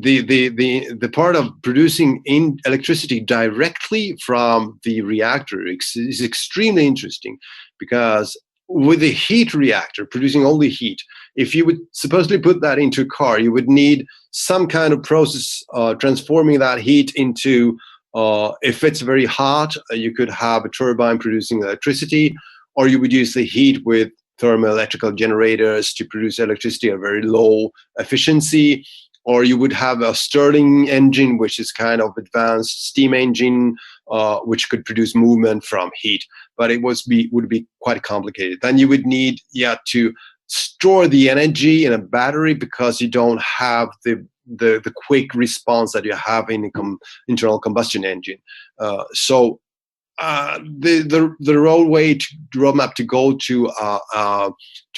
part of producing electricity directly from the reactor is extremely interesting, because with a heat reactor producing only heat, if you would supposedly put that into a car, you would need some kind of process transforming that heat into, if it's very hot, you could have a turbine producing electricity, or you would use the heat with thermoelectrical generators to produce electricity at very low efficiency, or you would have a Stirling engine, which is kind of advanced steam engine, which could produce movement from heat. But it would be quite complicated. Then you would need to store the energy in a battery, because you don't have the quick response that you have in an internal combustion engine. So the roadmap to go to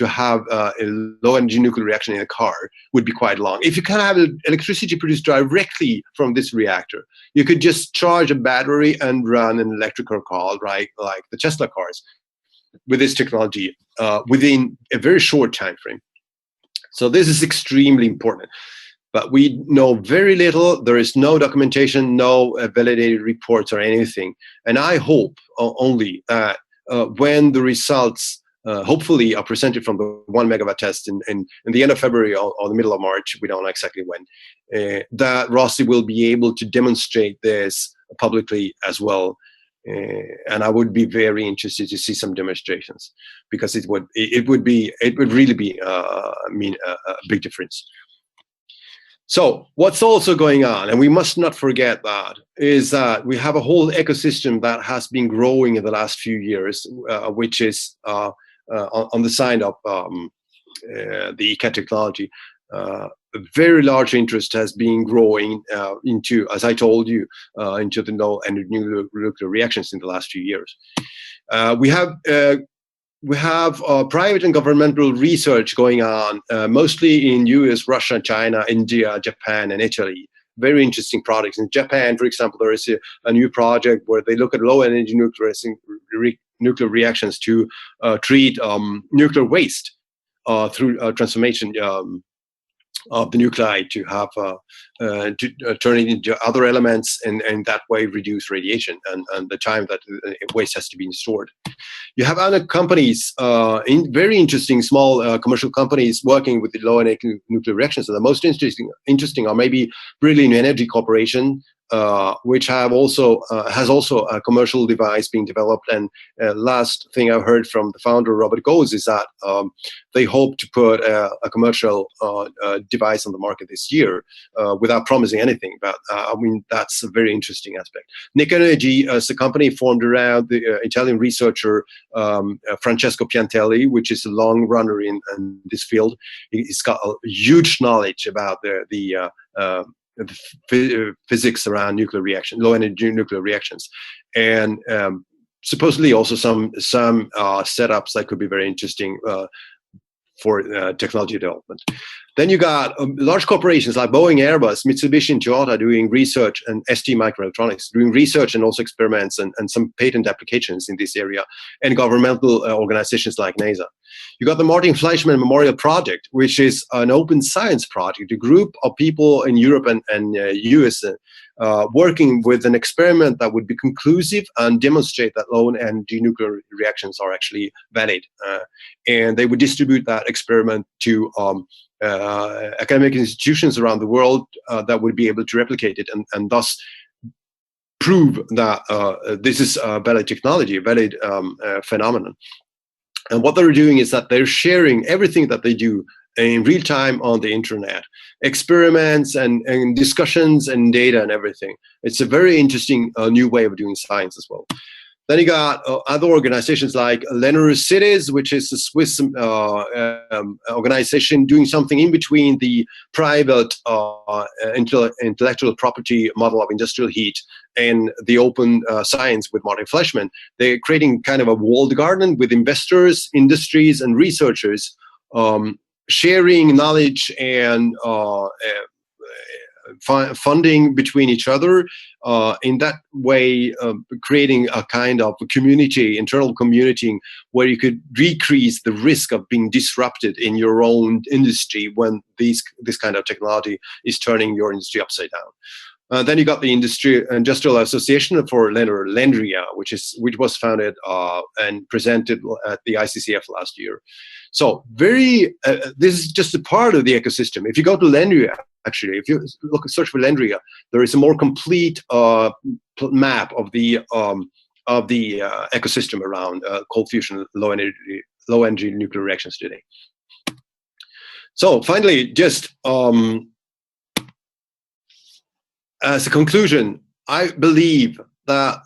have a low energy nuclear reaction in a car would be quite long. If you can have electricity produced directly from this reactor, you could just charge a battery and run an electrical car, right, like the Tesla cars, with this technology within a very short time frame. So this is extremely important. But we know very little. There is no documentation, no validated reports or anything. And I hope only that when the results hopefully are presented from the 1 megawatt test in the end of February or the middle of March, we don't know exactly when, that Rossi will be able to demonstrate this publicly as well. And I would be very interested to see some demonstrations, because it would really be mean a big difference. So what's also going on, and we must not forget that, is that we have a whole ecosystem that has been growing in the last few years, which is on the side of the ECAT technology. A very large interest has been growing into, as I told you, into the low energy nuclear reactions in the last few years. We have private and governmental research going on, mostly in US, Russia, China, India, Japan, and Italy. Very interesting projects. In Japan, for example, there is a new project where they look at low energy nuclear reactions to treat nuclear waste through transformation of the nuclei to have to turn it into other elements, and that way reduce radiation and the time that waste has to be stored. You have other companies, very interesting small commercial companies working with the low energy nuclear reactions. So the most interesting are maybe Brilliant Energy Corporation, which has also a commercial device being developed. And last thing I've heard from the founder, Robert Goes, is that they hope to put a commercial device on the market this year without promising anything. But I mean, that's a very interesting aspect. Nick Energy is a company formed around the Italian researcher Francesco Piantelli, which is a long runner in this field. He's got a huge knowledge about the physics around nuclear reaction, low energy nuclear reactions, and supposedly also some setups that could be very interesting for technology development. Then you got large corporations like Boeing, Airbus, Mitsubishi, and Toyota doing research, and ST Microelectronics doing research and also experiments and some patent applications in this area, and governmental organizations like NASA. You got the Martin Fleischmann Memorial Project, which is an open science project, a group of people in Europe and US working with an experiment that would be conclusive and demonstrate that low energy nuclear reactions are actually valid. And they would distribute that experiment to academic institutions around the world that would be able to replicate it and thus prove that this is a valid technology, a valid phenomenon. And what they're doing is that they're sharing everything that they do in real time on the internet, experiments and discussions and data and everything. It's a very interesting new way of doing science as well. Then you got other organizations like Lenner Cities, which is a Swiss organization doing something in between the private intellectual property model of industrial heat and the open science with Martin Fleischmann. They're creating kind of a walled garden with investors, industries, and researchers sharing knowledge and funding between each other, in that way creating a kind of community, internal community, where you could decrease the risk of being disrupted in your own industry when this kind of technology is turning your industry upside down. Then you got the Industrial Association for Lendria, which was founded and presented at the ICCF last year. So this is just a part of the ecosystem. If you go to Lendria, actually, if you search for Lendria, there is a more complete map of the ecosystem around cold fusion, low energy nuclear reactions today. So finally, just as a conclusion, I believe that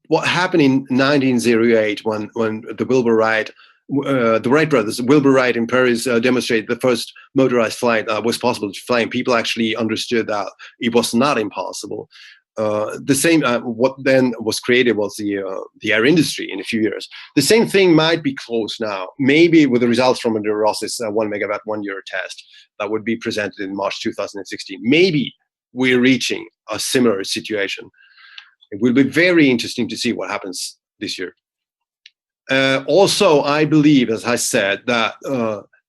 what happened in 1908 when the Wilbur Wright, the Wright brothers, Wilbur Wright in Paris, demonstrated the first motorized flight was possible to fly, and people actually understood that it was not impossible. The same, what then was created was the air industry in a few years. The same thing might be close now, maybe with the results from the Ross's 1 megawatt 1 year test that would be presented in March 2016. Maybe we're reaching a similar situation. It will be very interesting to see what happens this year. Also, I believe, as I said, that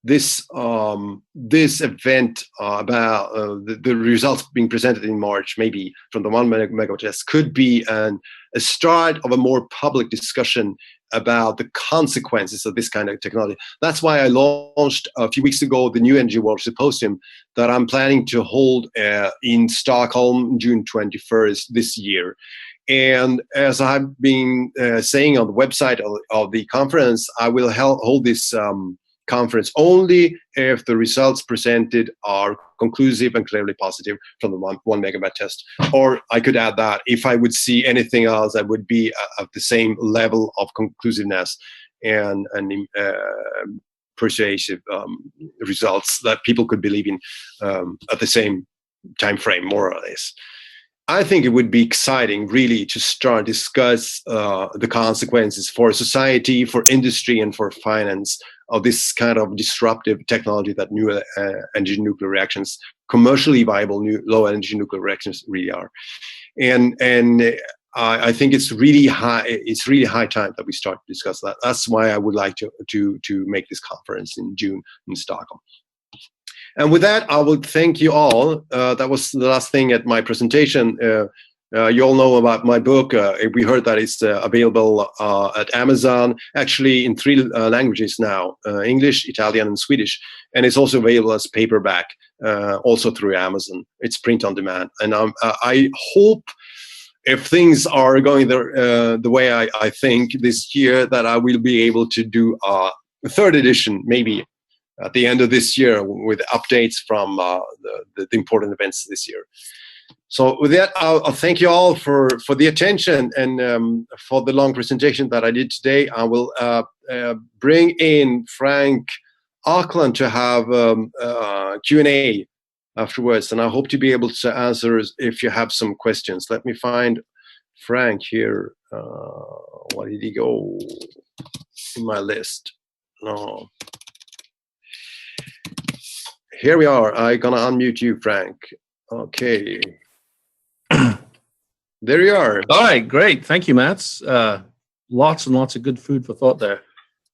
this event about the results being presented in March, maybe from the 1 megawatt test, could be a start of a more public discussion about the consequences of this kind of technology. That's why I launched a few weeks ago the New Energy World Symposium that I'm planning to hold in Stockholm, June 21st this year. And as I've been saying on the website of the conference, I will hold this conference only if the results presented are conclusive and clearly positive from the 1 megawatt test. Or I could add that if I would see anything else that would be of the same level of conclusiveness and persuasive results that people could believe in at the same time frame, more or less. I think it would be exciting, really, to start discuss the consequences for society, for industry, and for finance of this kind of disruptive technology that new energy nuclear reactions, commercially viable low energy nuclear reactions, really are. And I think it's really high. It's really high time that we start to discuss that. That's why I would like to make this conference in June in Stockholm. And with that, I will thank you all. That was the last thing at my presentation. You all know about my book. We heard that it's available at Amazon, actually in 3 languages now, English, Italian, and Swedish. And it's also available as paperback, also through Amazon. It's print on demand. And I hope, if things are going the way I think this year, that I will be able to do a 3rd edition, maybe, at the end of this year, with updates from the important events this year. So with that, I'll thank you all for the attention and for the long presentation that I did today. I will bring in Frank Auckland to have Q&A afterwards, and I hope to be able to answer if you have some questions. Let me find Frank here. Where did he go in my list? No. Here we are. I'm gonna unmute you, Frank. Okay. There you are. All right, great. Thank you, Mats. Lots and lots of good food for thought there.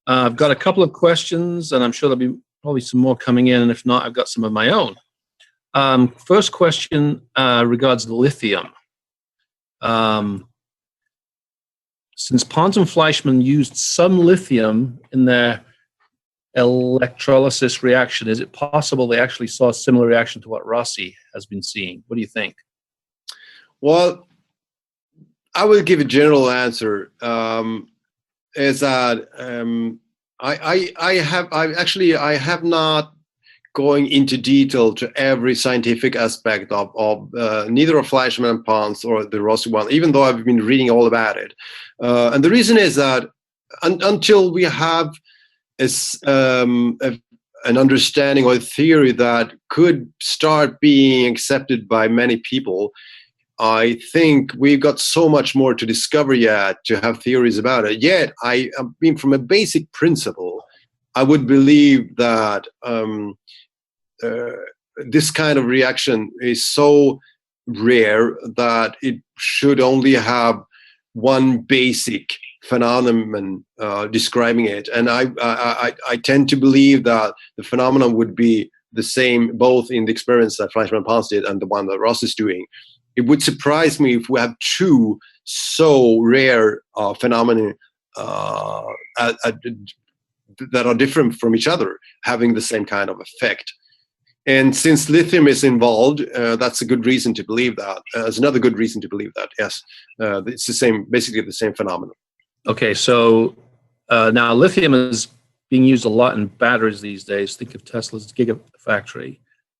I've got a couple of questions, and I'm sure there'll be probably some more coming in, and if not, I've got some of my own. First question regards lithium. Since Pons and Fleischmann used some lithium in their electrolysis reaction, is it possible they actually saw a similar reaction to what Rossi has been seeing? What do you think? Well, I will give a general answer. Is that I have not going into detail to every scientific aspect of neither of Fleischmann and Pons or the Rossi one, even though I've been reading all about it. And the reason is that until we have an understanding or a theory that could start being accepted by many people, I think we've got so much more to discover yet to have theories about it. Yet, I mean, from a basic principle, I would believe that this kind of reaction is so rare that it should only have one basic phenomenon describing it. And I tend to believe that the phenomenon would be the same both in the experiments that Fleischmann and Pons did and the one that Ross is doing. It would surprise me if we have two so rare phenomena that are different from each other having the same kind of effect. And since lithium is involved, that's a good reason to believe that. There's another good reason to believe that, yes. It's the same, basically the same phenomenon. Okay, so now lithium is being used a lot in batteries these days. Think of Tesla's Gigafactory.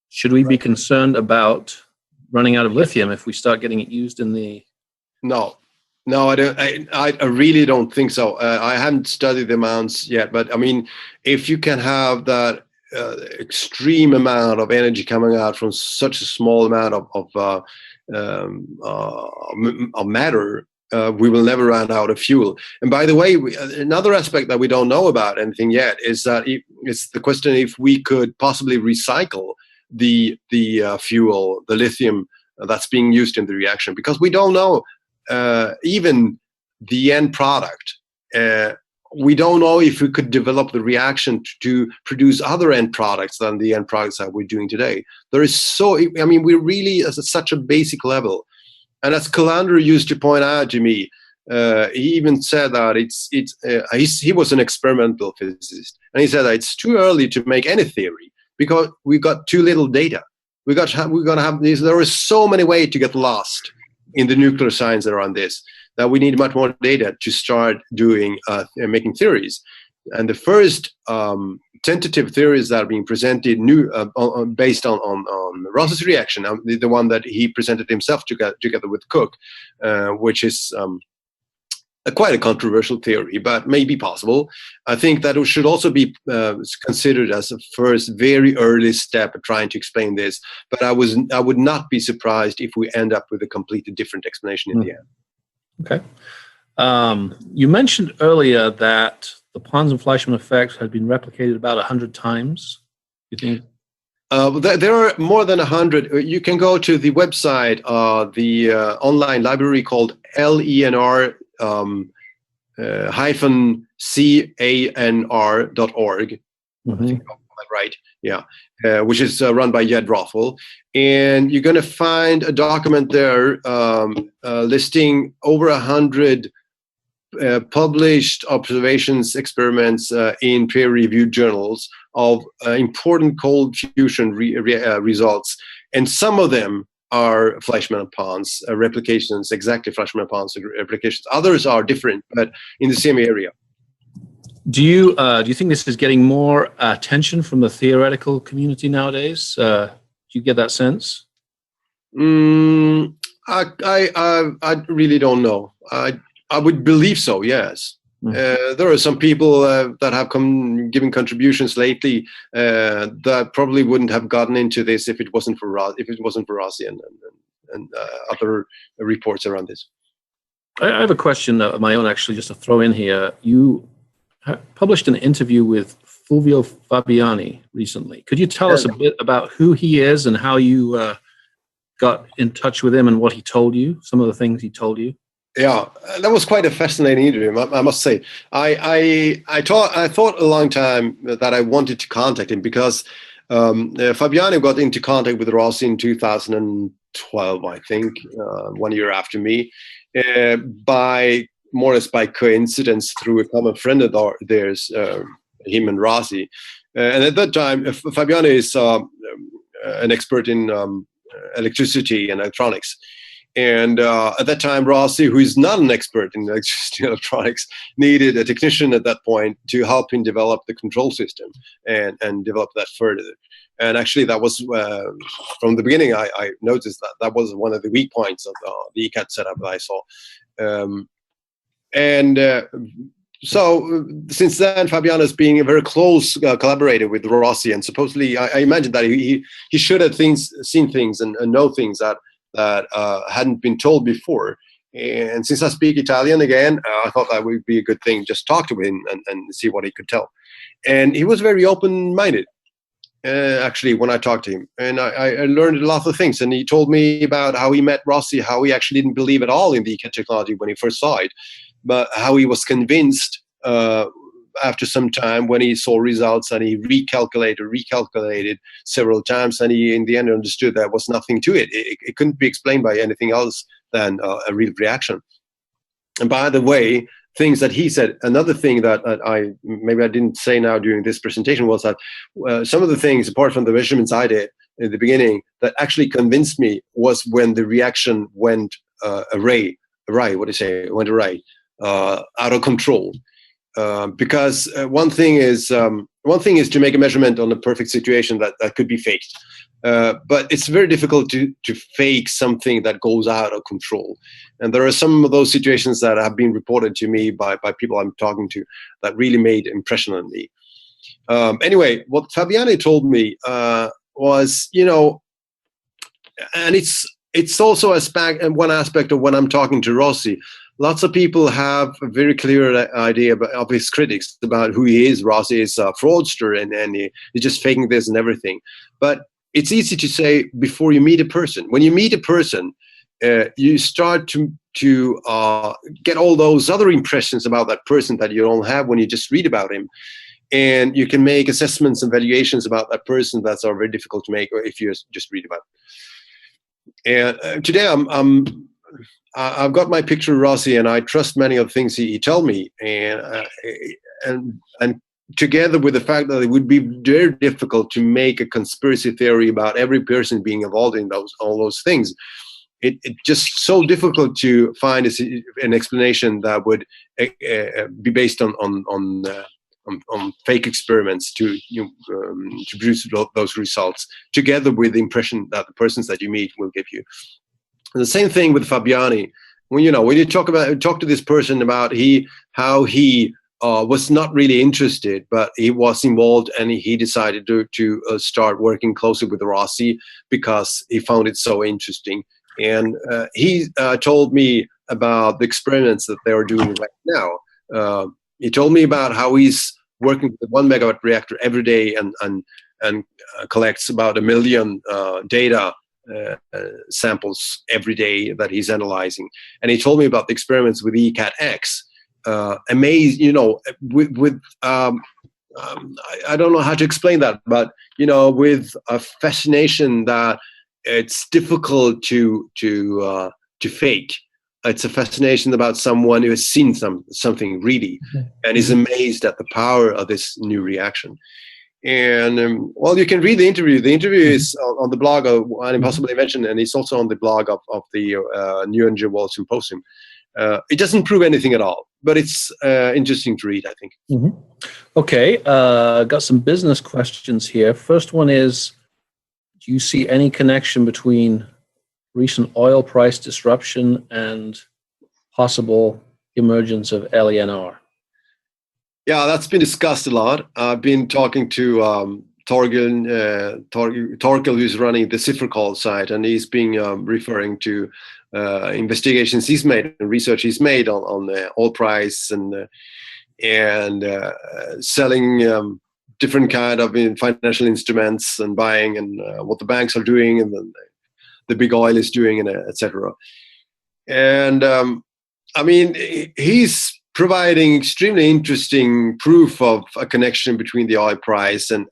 Should we be concerned about running out of lithium if we start getting it used in the... No, I don't. I really don't think so. I haven't studied the amounts yet, but I mean, if you can have that extreme amount of energy coming out from such a small amount of matter, we will never run out of fuel. And by the way, another aspect that we don't know about anything yet is that it's the question if we could possibly recycle the fuel, the lithium that's being used in the reaction, because we don't know even the end product. We don't know if we could develop the reaction to produce other end products than the end products that we're doing today. There is so, I mean, we're really at such a basic level. And as Calander used to point out to me, he even said that he was an experimental physicist, and he said that it's too early to make any theory because we got too little data. We're gonna have these. There are so many ways to get lost in the nuclear science around this that we need much more data to start doing making theories. And the first tentative theories that are being presented based on Ross's reaction, the one that he presented himself together with Cook, which is quite a controversial theory, but may be possible. I think that it should also be considered as a first very early step at trying to explain this. But I would not be surprised if we end up with a completely different explanation in the end. Okay. You mentioned earlier that the Pons and Fleischmann effect had been replicated about 100 times. You think? There are more than 100. You can go to the website, the online library called LENR -CANR.org. I think I got that right. Yeah, which is run by Jed Rothwell, and you're going to find a document there listing over 100 published observations, experiments in peer-reviewed journals of important cold fusion results, and some of them are Fleischmann and Pons replications, exactly Fleischmann and Pons replications. Others are different, but in the same area. Do you think this is getting more attention from the theoretical community nowadays? Do you get that sense? I really don't know. I would believe so. Yes. There are some people that have given contributions lately that probably wouldn't have gotten into this if it wasn't for Rossi and other reports around this. I have a question of my own, actually, just to throw in here. You published an interview with Fulvio Fabiani recently. Could you tell us a bit about who he is and how you got in touch with him and what he told you, some of the things he told you? Yeah, that was quite a fascinating interview, I must say. I thought a long time that I wanted to contact him because Fabiano got into contact with Rossi in 2012, I think, 1 year after me, by more or less by coincidence through a common friend of theirs, him and Rossi. And at that time, Fabiano is an expert in electricity and electronics. And at that time, Rossi, who is not an expert in electricity and electronics, needed a technician at that point to help him develop the control system and develop that further. And actually, that was from the beginning, I noticed that was one of the weak points of the ECAT setup that I saw. So since then, Fabiano is being a very close collaborator with Rossi, and supposedly, I imagine that he should have seen things and know things that hadn't been told before. And since I speak Italian again, I thought that would be a good thing. Just talk to him and see what he could tell. And he was very open-minded, actually, when I talked to him. And I learned a lot of things. And he told me about how he met Rossi, how he actually didn't believe at all in the ECAT technology when he first saw it, but how he was convinced after some time when he saw results, and he recalculated several times, and he in the end understood there was nothing to it. It couldn't be explained by anything else than a real reaction. And by the way, things that he said, another thing that I didn't say now during this presentation was that some of the things, apart from the measurements I did in the beginning, that actually convinced me was when the reaction went awry, out of control. Because one thing is to make a measurement on a perfect situation that could be faked, but it's very difficult to fake something that goes out of control. And there are some of those situations that have been reported to me by people I'm talking to that really made impression on me. Anyway, what Fabiani told me was, and it's also one aspect of when I'm talking to Rossi. Lots of people have a very clear idea of his critics about who he is. Rossi is a fraudster and he's just faking this and everything. But it's easy to say before you meet a person. When you meet a person, you start to get all those other impressions about that person that you don't have when you just read about him. And you can make assessments and valuations about that person that are very difficult to make if you just read about it. And today I've got my picture of Rossi, and I trust many of the things he told me, and together with the fact that it would be very difficult to make a conspiracy theory about every person being involved in all those things. It's just so difficult to find an explanation that would be based on fake experiments to produce those results, together with the impression that the persons that you meet will give you. And the same thing with Fabiani. When you talk to this person about how he was not really interested, but he was involved, and he decided to start working closely with Rossi because he found it so interesting. And he told me about the experiments that they are doing right now. He told me about how he's working with a 1 megawatt reactor every day and collects about 1 million data samples every day that he's analyzing. And he told me about the experiments with ECAT-X. Amazed, I don't know how to explain that, but with a fascination that it's difficult to fake. It's a fascination about someone who has seen something really, and is amazed at the power of this new reaction. And you can read the interview. The interview is on the blog of An Impossible Invention, and it's also on the blog of the New Energy World Symposium. It doesn't prove anything at all, but it's interesting to read, I think. Mm-hmm. Okay, got some business questions here. First one is, do you see any connection between recent oil price disruption and possible emergence of LENR? Yeah, that's been discussed a lot. I've been talking to Torkel, who's running the Cifracall site, and he's been referring to investigations he's made and research he's made on the oil price and selling different kind of financial instruments and buying, and what the banks are doing, and then the big oil is doing, and etc. And I mean, he's providing extremely interesting proof of a connection between the oil price and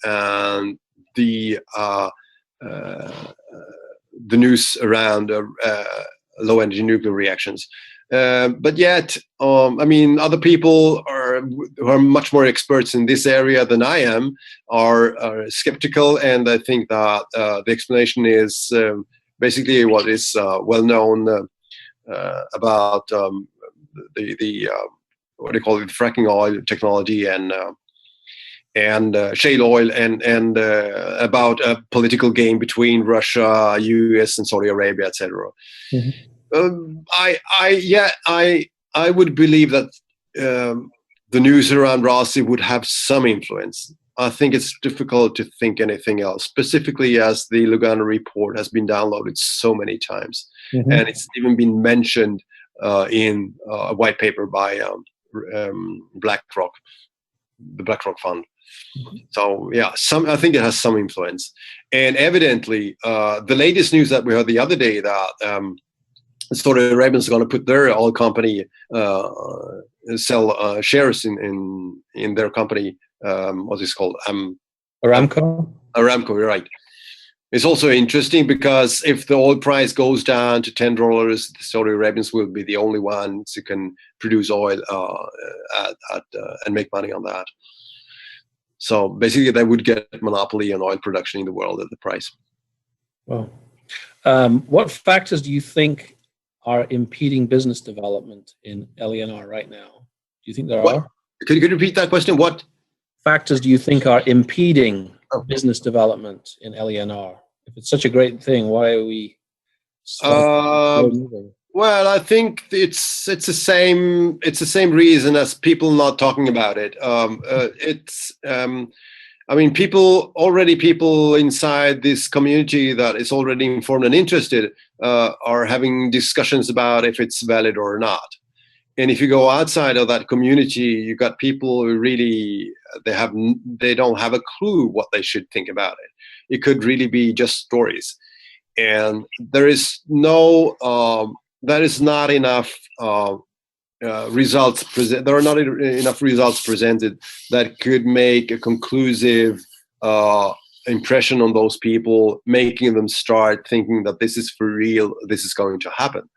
the news around low energy nuclear reactions. But yet, I mean, other people who are much more experts in this area than I am are skeptical, and I think that the explanation is basically what is well known about the what do you call it, fracking oil technology and shale oil and about a political game between Russia, US, and Saudi Arabia, etc. I would believe that the news around Rasi would have some influence. I think it's difficult to think anything else, specifically as the Lugano report has been downloaded so many times, and it's even been mentioned in a white paper by BlackRock, the BlackRock Fund. So yeah, I think it has some influence, and evidently, the latest news that we heard the other day that Saudi Arabia is going to put their oil company sell shares in their company. What is it called? Aramco. Aramco, you're right. It's also interesting because if the oil price goes down to $10, the Saudi Arabians will be the only ones who can produce oil and make money on that. So basically, they would get monopoly on oil production in the world at the price. Well, what factors do you think are impeding business development in LENR right now? Do you think there are? Could you repeat that question? What factors do you think are impeding business development in LENR? If it's such a great thing, why are we moving? Well, I think it's the same reason as people not talking about it. I mean, people inside this community that is already informed and interested are having discussions about if it's valid or not. And if you go outside of that community, you got people who really they don't have a clue what they should think about it. It could really be just stories, and there is not enough results present. There are not enough results presented that could make a conclusive impression on those people, making them start thinking that this is for real, this is going to happen.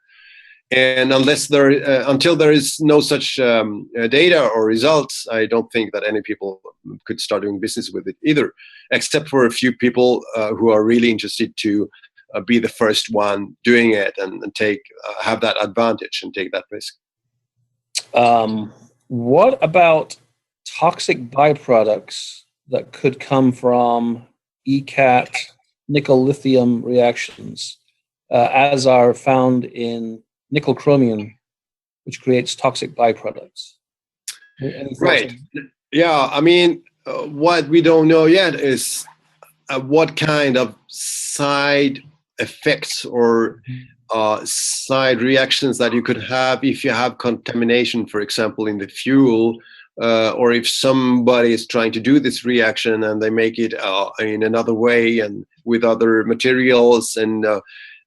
And until there is no such data or results, I don't think that any people could start doing business with it either, except for a few people who are really interested to be the first one doing it and have that advantage and take that risk. What about toxic byproducts that could come from ECAT nickel lithium reactions, as are found in nickel chromium, which creates toxic byproducts? Right. Yeah. I mean, what we don't know yet is what kind of side effects or side reactions that you could have if you have contamination, for example, in the fuel, or if somebody is trying to do this reaction and they make it in another way and with other materials. And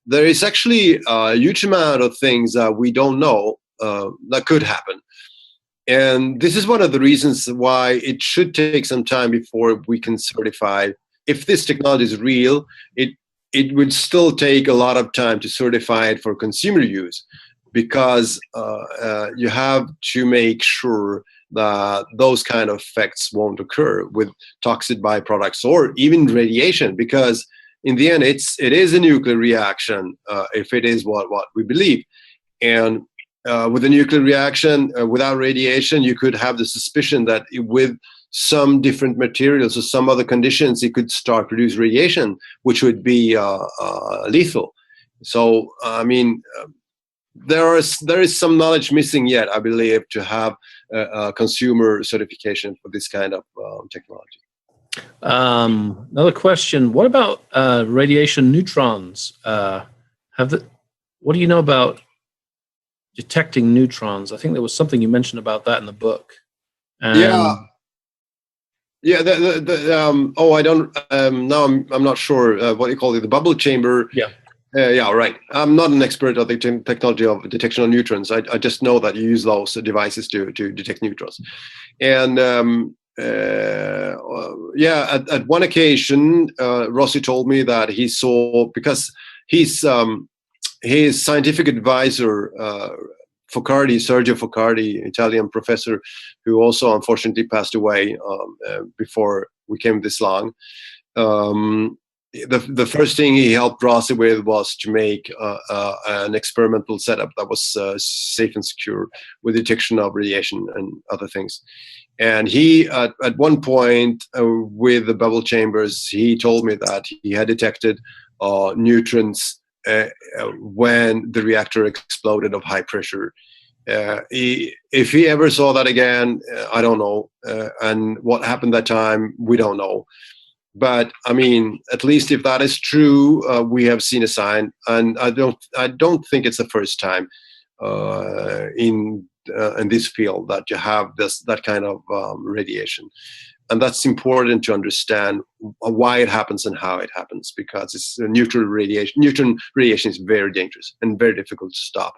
there is actually a huge amount of things that we don't know that could happen. And this is one of the reasons why it should take some time before we can certify. If this technology is real, it would still take a lot of time to certify it for consumer use, because you have to make sure that those kind of effects won't occur with toxic byproducts or even radiation, because in the end, it is a nuclear reaction if it is what we believe. And with a nuclear reaction without radiation, you could have the suspicion that with some different materials or some other conditions, it could start produce radiation, which would be lethal. So, I mean, there is some knowledge missing yet, I believe, to have consumer certification for this kind of technology. Another question: what about radiation neutrons? What do you know about detecting neutrons? I think there was something you mentioned about that in the book. Yeah. I don't. Now I'm not sure what you call it. The bubble chamber. Yeah. Yeah, right. I'm not an expert of the technology of detection of neutrons. I just know that you use those devices to detect neutrons. And yeah, at one occasion, Rossi told me that he saw, because his scientific advisor, Sergio Focardi, Italian professor, who also unfortunately passed away before we came this long. The first thing he helped Rossi with was to make an experimental setup that was safe and secure with detection of radiation and other things. And he, at one point with the bubble chambers, he told me that he had detected neutrons when the reactor exploded of high pressure. If he ever saw that again, I don't know. And what happened that time, we don't know. But I mean, at least if that is true, we have seen a sign, and I don't think it's the first time in this field that you have that kind of radiation, and that's important to understand why it happens and how it happens, because it's neutron radiation. Neutron radiation is very dangerous and very difficult to stop.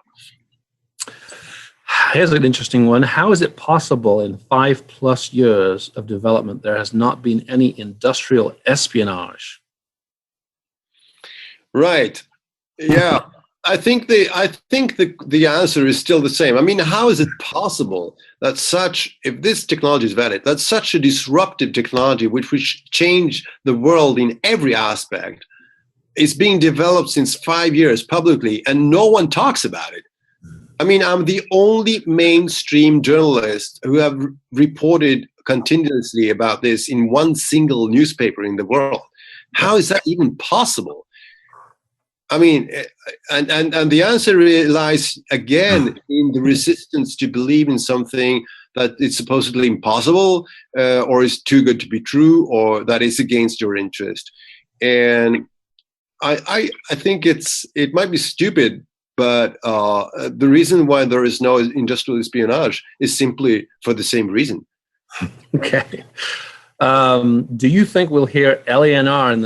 Here's an interesting one. How is it possible in 5+ years of development there has not been any industrial espionage? Right. Yeah. I think the answer is still the same. I mean, how is it possible that if this technology is valid, that such a disruptive technology which will change the world in every aspect is being developed since 5 years publicly and no one talks about it? I mean, I'm the only mainstream journalist who have reported continuously about this in one single newspaper in the world. How is that even possible? I mean, and the answer lies again in the resistance to believe in something that is supposedly impossible, or is too good to be true, or that is against your interest. And I think it might be stupid, but the reason why there is no industrial espionage is simply for the same reason. Okay. Do you think we'll hear LANR in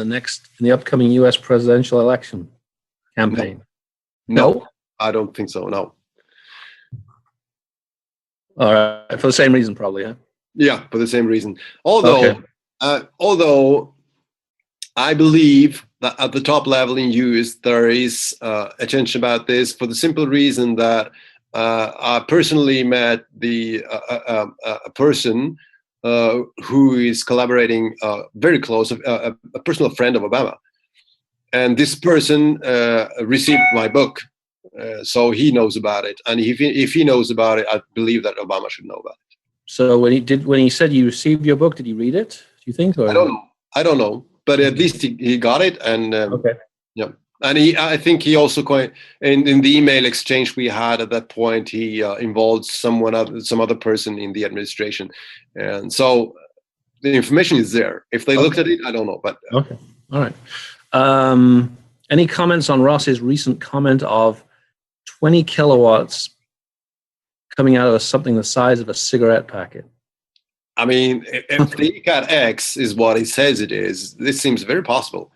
the upcoming U.S. presidential election campaign? No, I don't think so. No. All right, for the same reason, probably. Yeah. Yeah, for the same reason. Although I believe that at the top level in US there is attention about this, for the simple reason that I personally met a person who is collaborating very close, a personal friend of Obama. And this person received my book, so he knows about it. And if he knows about it, I believe that Obama should know about it. So when he said you received your book, did he read it? Do you think? Or? I don't know, but at least he got it. And okay. Yeah, and I think he also in the email exchange we had at that point, he involved some other person in the administration, and so the information is there. If they looked at it, I don't know, but okay, all right. Any comments on Ross's recent comment of 20 kilowatts coming out of something the size of a cigarette packet? I mean, if the ECAT X is what he says it is, this seems very possible.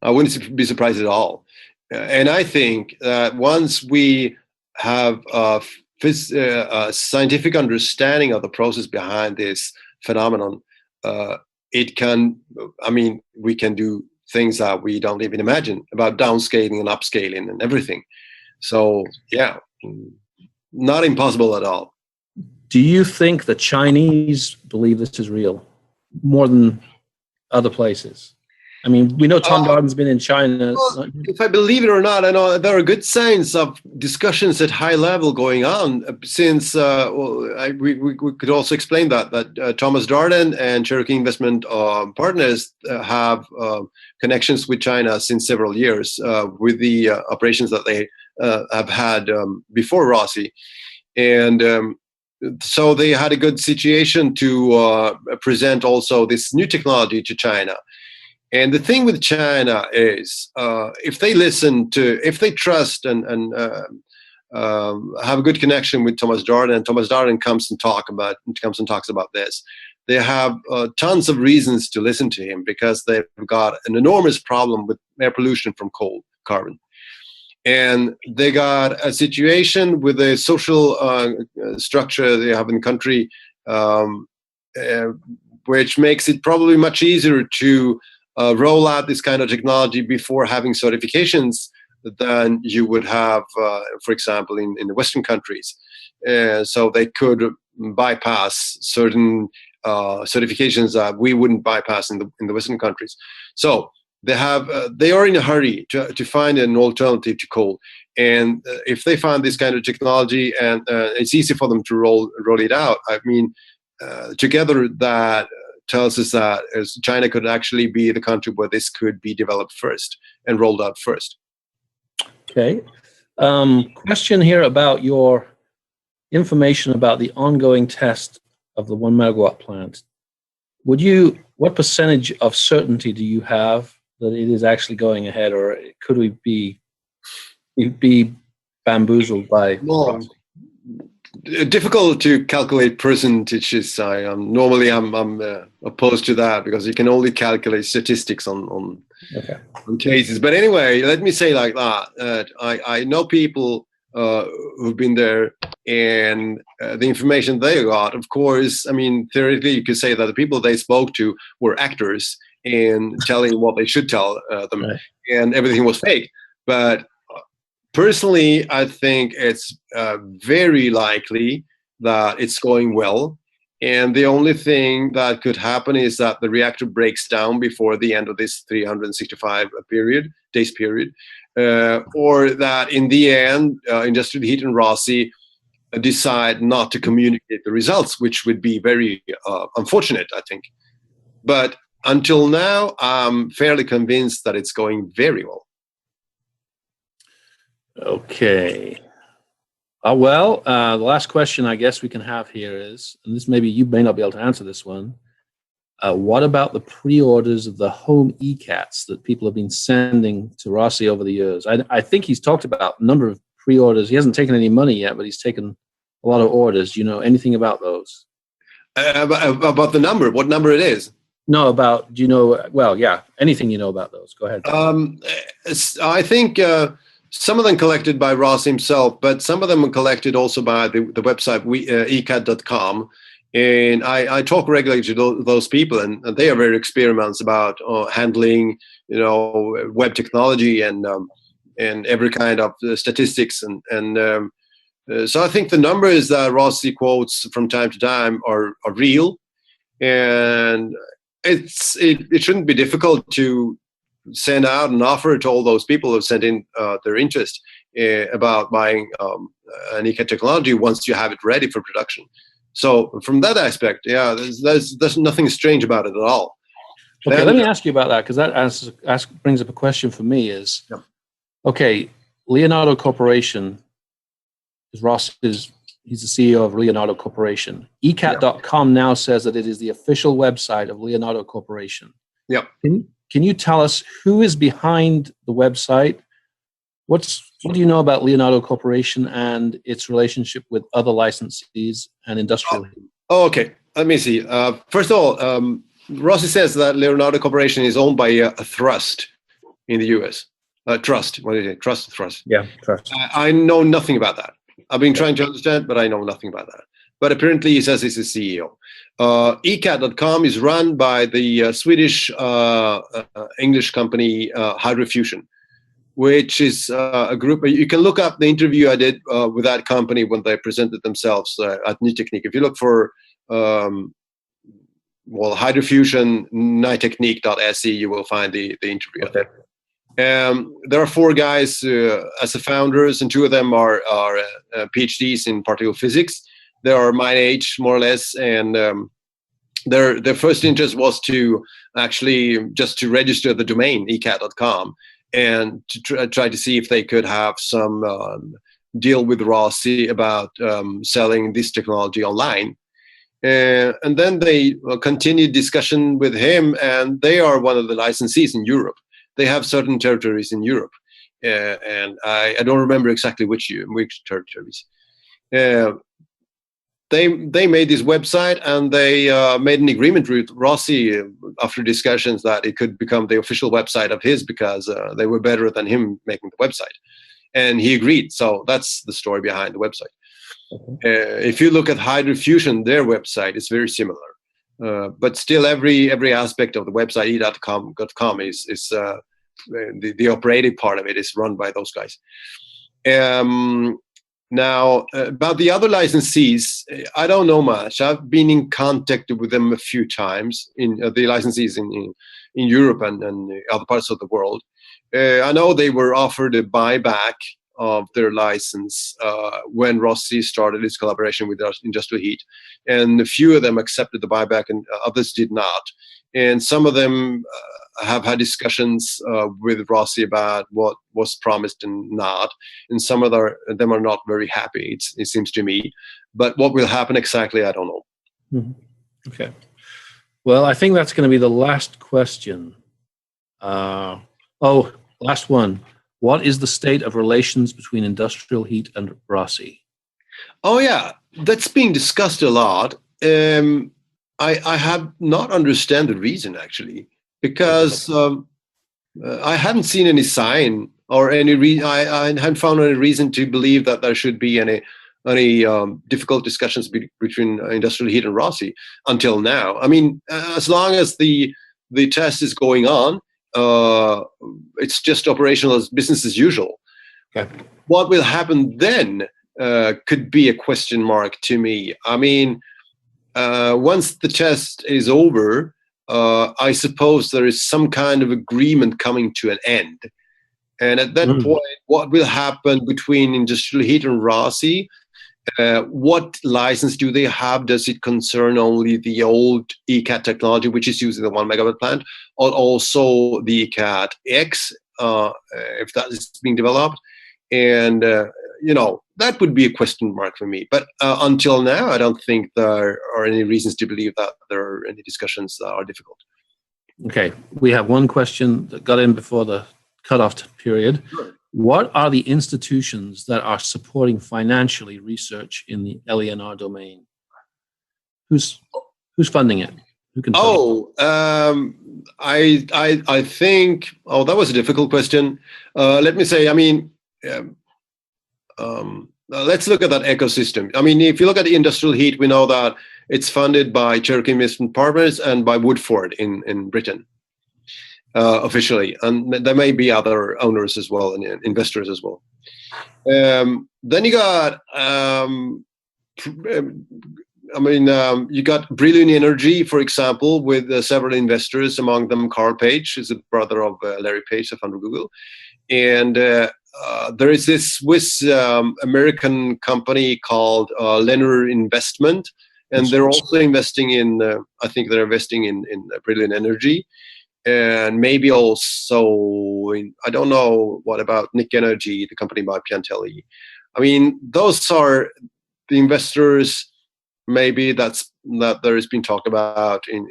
I wouldn't be surprised at all. And I think that once we have a scientific understanding of the process behind this phenomenon, we can do things that we don't even imagine about downscaling and upscaling and everything. So, yeah, not impossible at all. Do you think the Chinese believe this is real more than other places? I mean, we know Tom Darden's been in China. Well, if I believe it or not, I know there are good signs of discussions at high level going on since we could also explain that Thomas Darden and Cherokee Investment Partners have connections with China since several years with the operations that they have had before Rossi. And so they had a good situation to present also this new technology to China. And the thing with China is, if they trust and have a good connection with Thomas Darden, and Thomas Darden comes and talks about this, they have tons of reasons to listen to him, because they've got an enormous problem with air pollution from coal carbon. And they got a situation with the social structure they have in the country, which makes it probably much easier to roll out this kind of technology before having certifications than you would have, for example, in the Western countries. So they could bypass certain certifications that we wouldn't bypass in the Western countries. So they are in a hurry to find an alternative to coal. And if they find this kind of technology and it's easy for them to roll it out, I mean, together that tells us that China could actually be the country where this could be developed first and rolled out first. Okay. Question here about your information about the ongoing test of the 1 megawatt plant. What percentage of certainty do you have that it is actually going ahead, or could we be bamboozled by? Well, difficult to calculate percentages. I'm opposed to that because you can only calculate statistics on cases. But anyway, let me say like that. I know people who've been there, and the information they got, of course, I mean, theoretically, you could say that the people they spoke to were actors and telling what they should tell them, right. And everything was fake. But personally, I think it's very likely that it's going well. And the only thing that could happen is that the reactor breaks down before the end of this 365 days period, or that in the end, Industrial Heat and Rossi decide not to communicate the results, which would be very unfortunate, I think. But until now, I'm fairly convinced that it's going very well. Okay. Well, the last question I guess we can have here is, and this maybe you may not be able to answer this one, what about the pre-orders of the home ECATs that people have been sending to Rossi over the years? I think he's talked about a number of pre-orders. He hasn't taken any money yet, but he's taken a lot of orders. Do you know anything about those? About the number, what number it is? No, do you know, well, yeah, anything you know about those. Go ahead. I think some of them collected by Ross himself, but some of them are collected also by the website ecat.com. And I talk regularly to those people, and they are very experienced about handling, web technology and every kind of statistics. So I think the numbers that Rossi quotes from time to time are real. And it shouldn't be difficult to send out an offer to all those people who have sent in their interest about buying an ECAT technology once you have it ready for production. So from that aspect, yeah, there's nothing strange about it at all. Okay, then, let me ask you about that, because that brings up a question for me is, yeah. Okay, Leonardo Corporation, he's the CEO of Leonardo Corporation. ECAT.com now says that it is the official website of Leonardo Corporation. Yeah. Can you tell us who is behind the website? What do you know about Leonardo Corporation and its relationship with other licensees and industrial? Okay, let me see. First of all, Rossi says that Leonardo Corporation is owned by a trust in the U.S. Trust, what is it? Trust. Yeah, trust. I know nothing about that. I've been trying to understand, but I know nothing about that. But apparently he says he's the CEO. ecat.com is run by the Swedish English company Hydrofusion, which is a group. You can look up the interview I did with that company when they presented themselves at Ny Teknik. If you look for Hydrofusion, nyteknik.se, you will find the interview. Okay. There are 4 guys as the founders, and 2 of them are PhDs in particle physics. They are my age, more or less, and their first interest was to actually just to register the domain ecat.com and to try to see if they could have some deal with Rossi about selling this technology online. And then they continued discussion with him, and they are one of the licensees in Europe. They have certain territories in Europe, and I don't remember exactly which territories. they made this website, and they made an agreement with Rossi after discussions that it could become the official website of his, because they were better than him making the website, and he agreed. So that's the story behind the website. If you look at Hydrofusion, their website is very similar, but still every aspect of the website e.com is the operative part of it is run by those guys. Now, about the other licensees, I don't know much. I've been in contact with them a few times, in the licensees in Europe and other parts of the world. I know they were offered a buyback of their license when Rossi started his collaboration with Industrial Heat. And a few of them accepted the buyback and others did not. And some of them have had discussions with Rossi about what was promised and not. And some of them are not very happy, it seems to me. But what will happen exactly, I don't know. Mm-hmm. Okay. Well, I think that's going to be the last question. Last one. What is the state of relations between Industrial Heat and Rossi? Oh, yeah, that's being discussed a lot. I have not understand the reason, actually, because I haven't seen any sign or any reason. I haven't found any reason to believe that there should be any difficult discussions between Industrial Heat and Rossi until now. I mean, as long as the test is going on, it's just operational as business as usual. Okay. What will happen then could be a question mark to me. I mean, once the test is over, I suppose there is some kind of agreement coming to an end. And at that point, what will happen between Industrial Heat and Rossi? What license do they have? Does it concern only the old ECAT technology, which is used in the 1 megawatt plant, or also the ECAT X, if that is being developed? And, that would be a question mark for me. But until now, I don't think there are any reasons to believe that there are any discussions that are difficult. Okay. We have one question that got in before the cutoff period. Sure. What are the institutions that are supporting financially research in the LENR domain? Who's funding it? Who can fund it? I think. Oh, that was a difficult question. Let me say. I mean, let's look at that ecosystem. I mean, if you look at the Industrial Heat, we know that it's funded by Cherokee Investment Partners and by Woodford in Britain. Officially, and there may be other owners as well and investors as well. Then you got, you got Brilliant Energy, for example, with several investors, among them Carl Page, who's a brother of Larry Page, the founder of Google. And there is this Swiss American company called Leonard Investment, and they're also investing in, I think they're investing in Brilliant Energy. And maybe also, I don't know, what about Nick Energy, the company by Piantelli? I mean, those are the investors maybe that there has been talk about in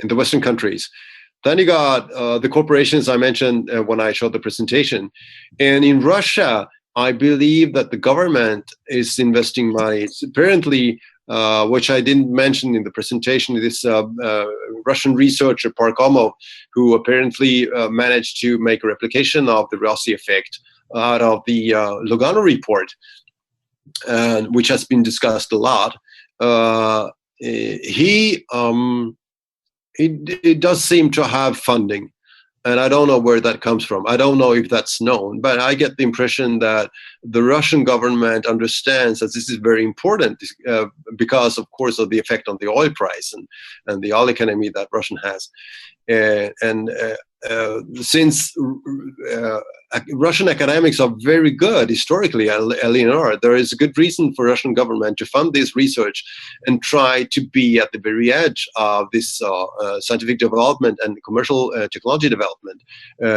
the Western countries. Then you got the corporations I mentioned when I showed the presentation. And in Russia, I believe that the government is investing money. It's apparently, which I didn't mention in the presentation, this Russian researcher, Parkomov, who apparently managed to make a replication of the Rossi effect out of the Lugano report, which has been discussed a lot. He does seem to have funding. And I don't know where that comes from. I don't know if that's known, but I get the impression that the Russian government understands that this is very important because, of course, of the effect on the oil price and the oil economy that Russia has. Since Russian academics are very good historically at LENR, there is a good reason for Russian government to fund this research and try to be at the very edge of this scientific development and commercial technology development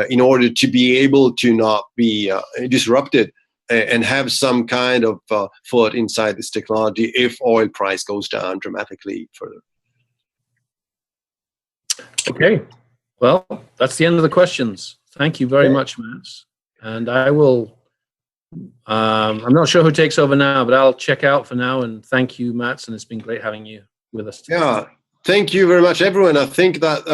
in order to be able to not be disrupted and have some kind of foot inside this technology if oil price goes down dramatically further. Okay. Well, that's the end of the questions. Thank you very much, Mats. And I will I'm not sure who takes over now, but I'll check out for now. And thank you, Mats, and it's been great having you with us today. Yeah, thank you very much, everyone. I think that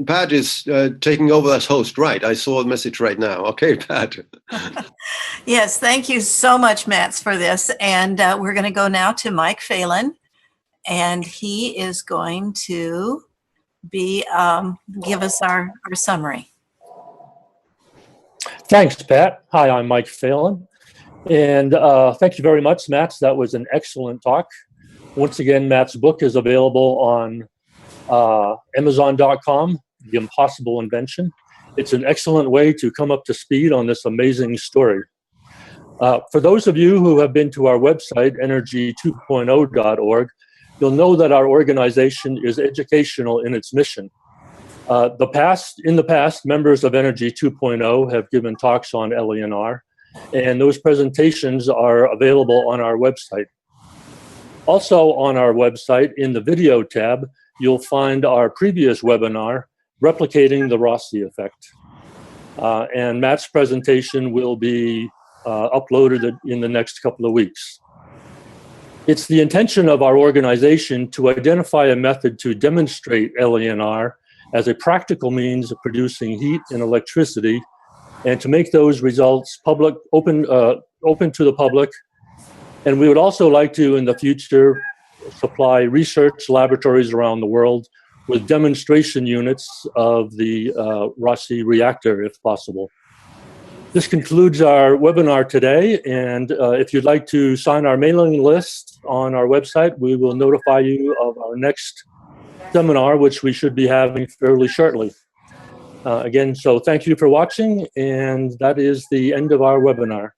Pat is taking over as host, right? I saw a message right now. Okay, Pat. Yes, thank you so much, Mats, for this. And we're going to go now to Mike Phelan, and he is going to be give us our summary. Thanks, Pat. Hi, I'm Mike Phelan. And thank you very much, Mats. That was an excellent talk. Once again, Matt's book is available on Amazon.com, The Impossible Invention. It's an excellent way to come up to speed on this amazing story. For those of you who have been to our website, energy2.0.org, you'll know that our organization is educational in its mission. In the past, members of Energy 2.0 have given talks on LENR, and those presentations are available on our website. Also on our website, in the video tab, you'll find our previous webinar, Replicating the Rossi Effect. And Matt's presentation will be uploaded in the next couple of weeks. It's the intention of our organization to identify a method to demonstrate LENR as a practical means of producing heat and electricity, and to make those results open to the public. And we would also like to, in the future, supply research laboratories around the world with demonstration units of the Rossi reactor, if possible. This concludes our webinar today, and if you'd like to sign our mailing list on our website, we will notify you of our next seminar, which we should be having fairly shortly. Again, so thank you for watching, and that is the end of our webinar.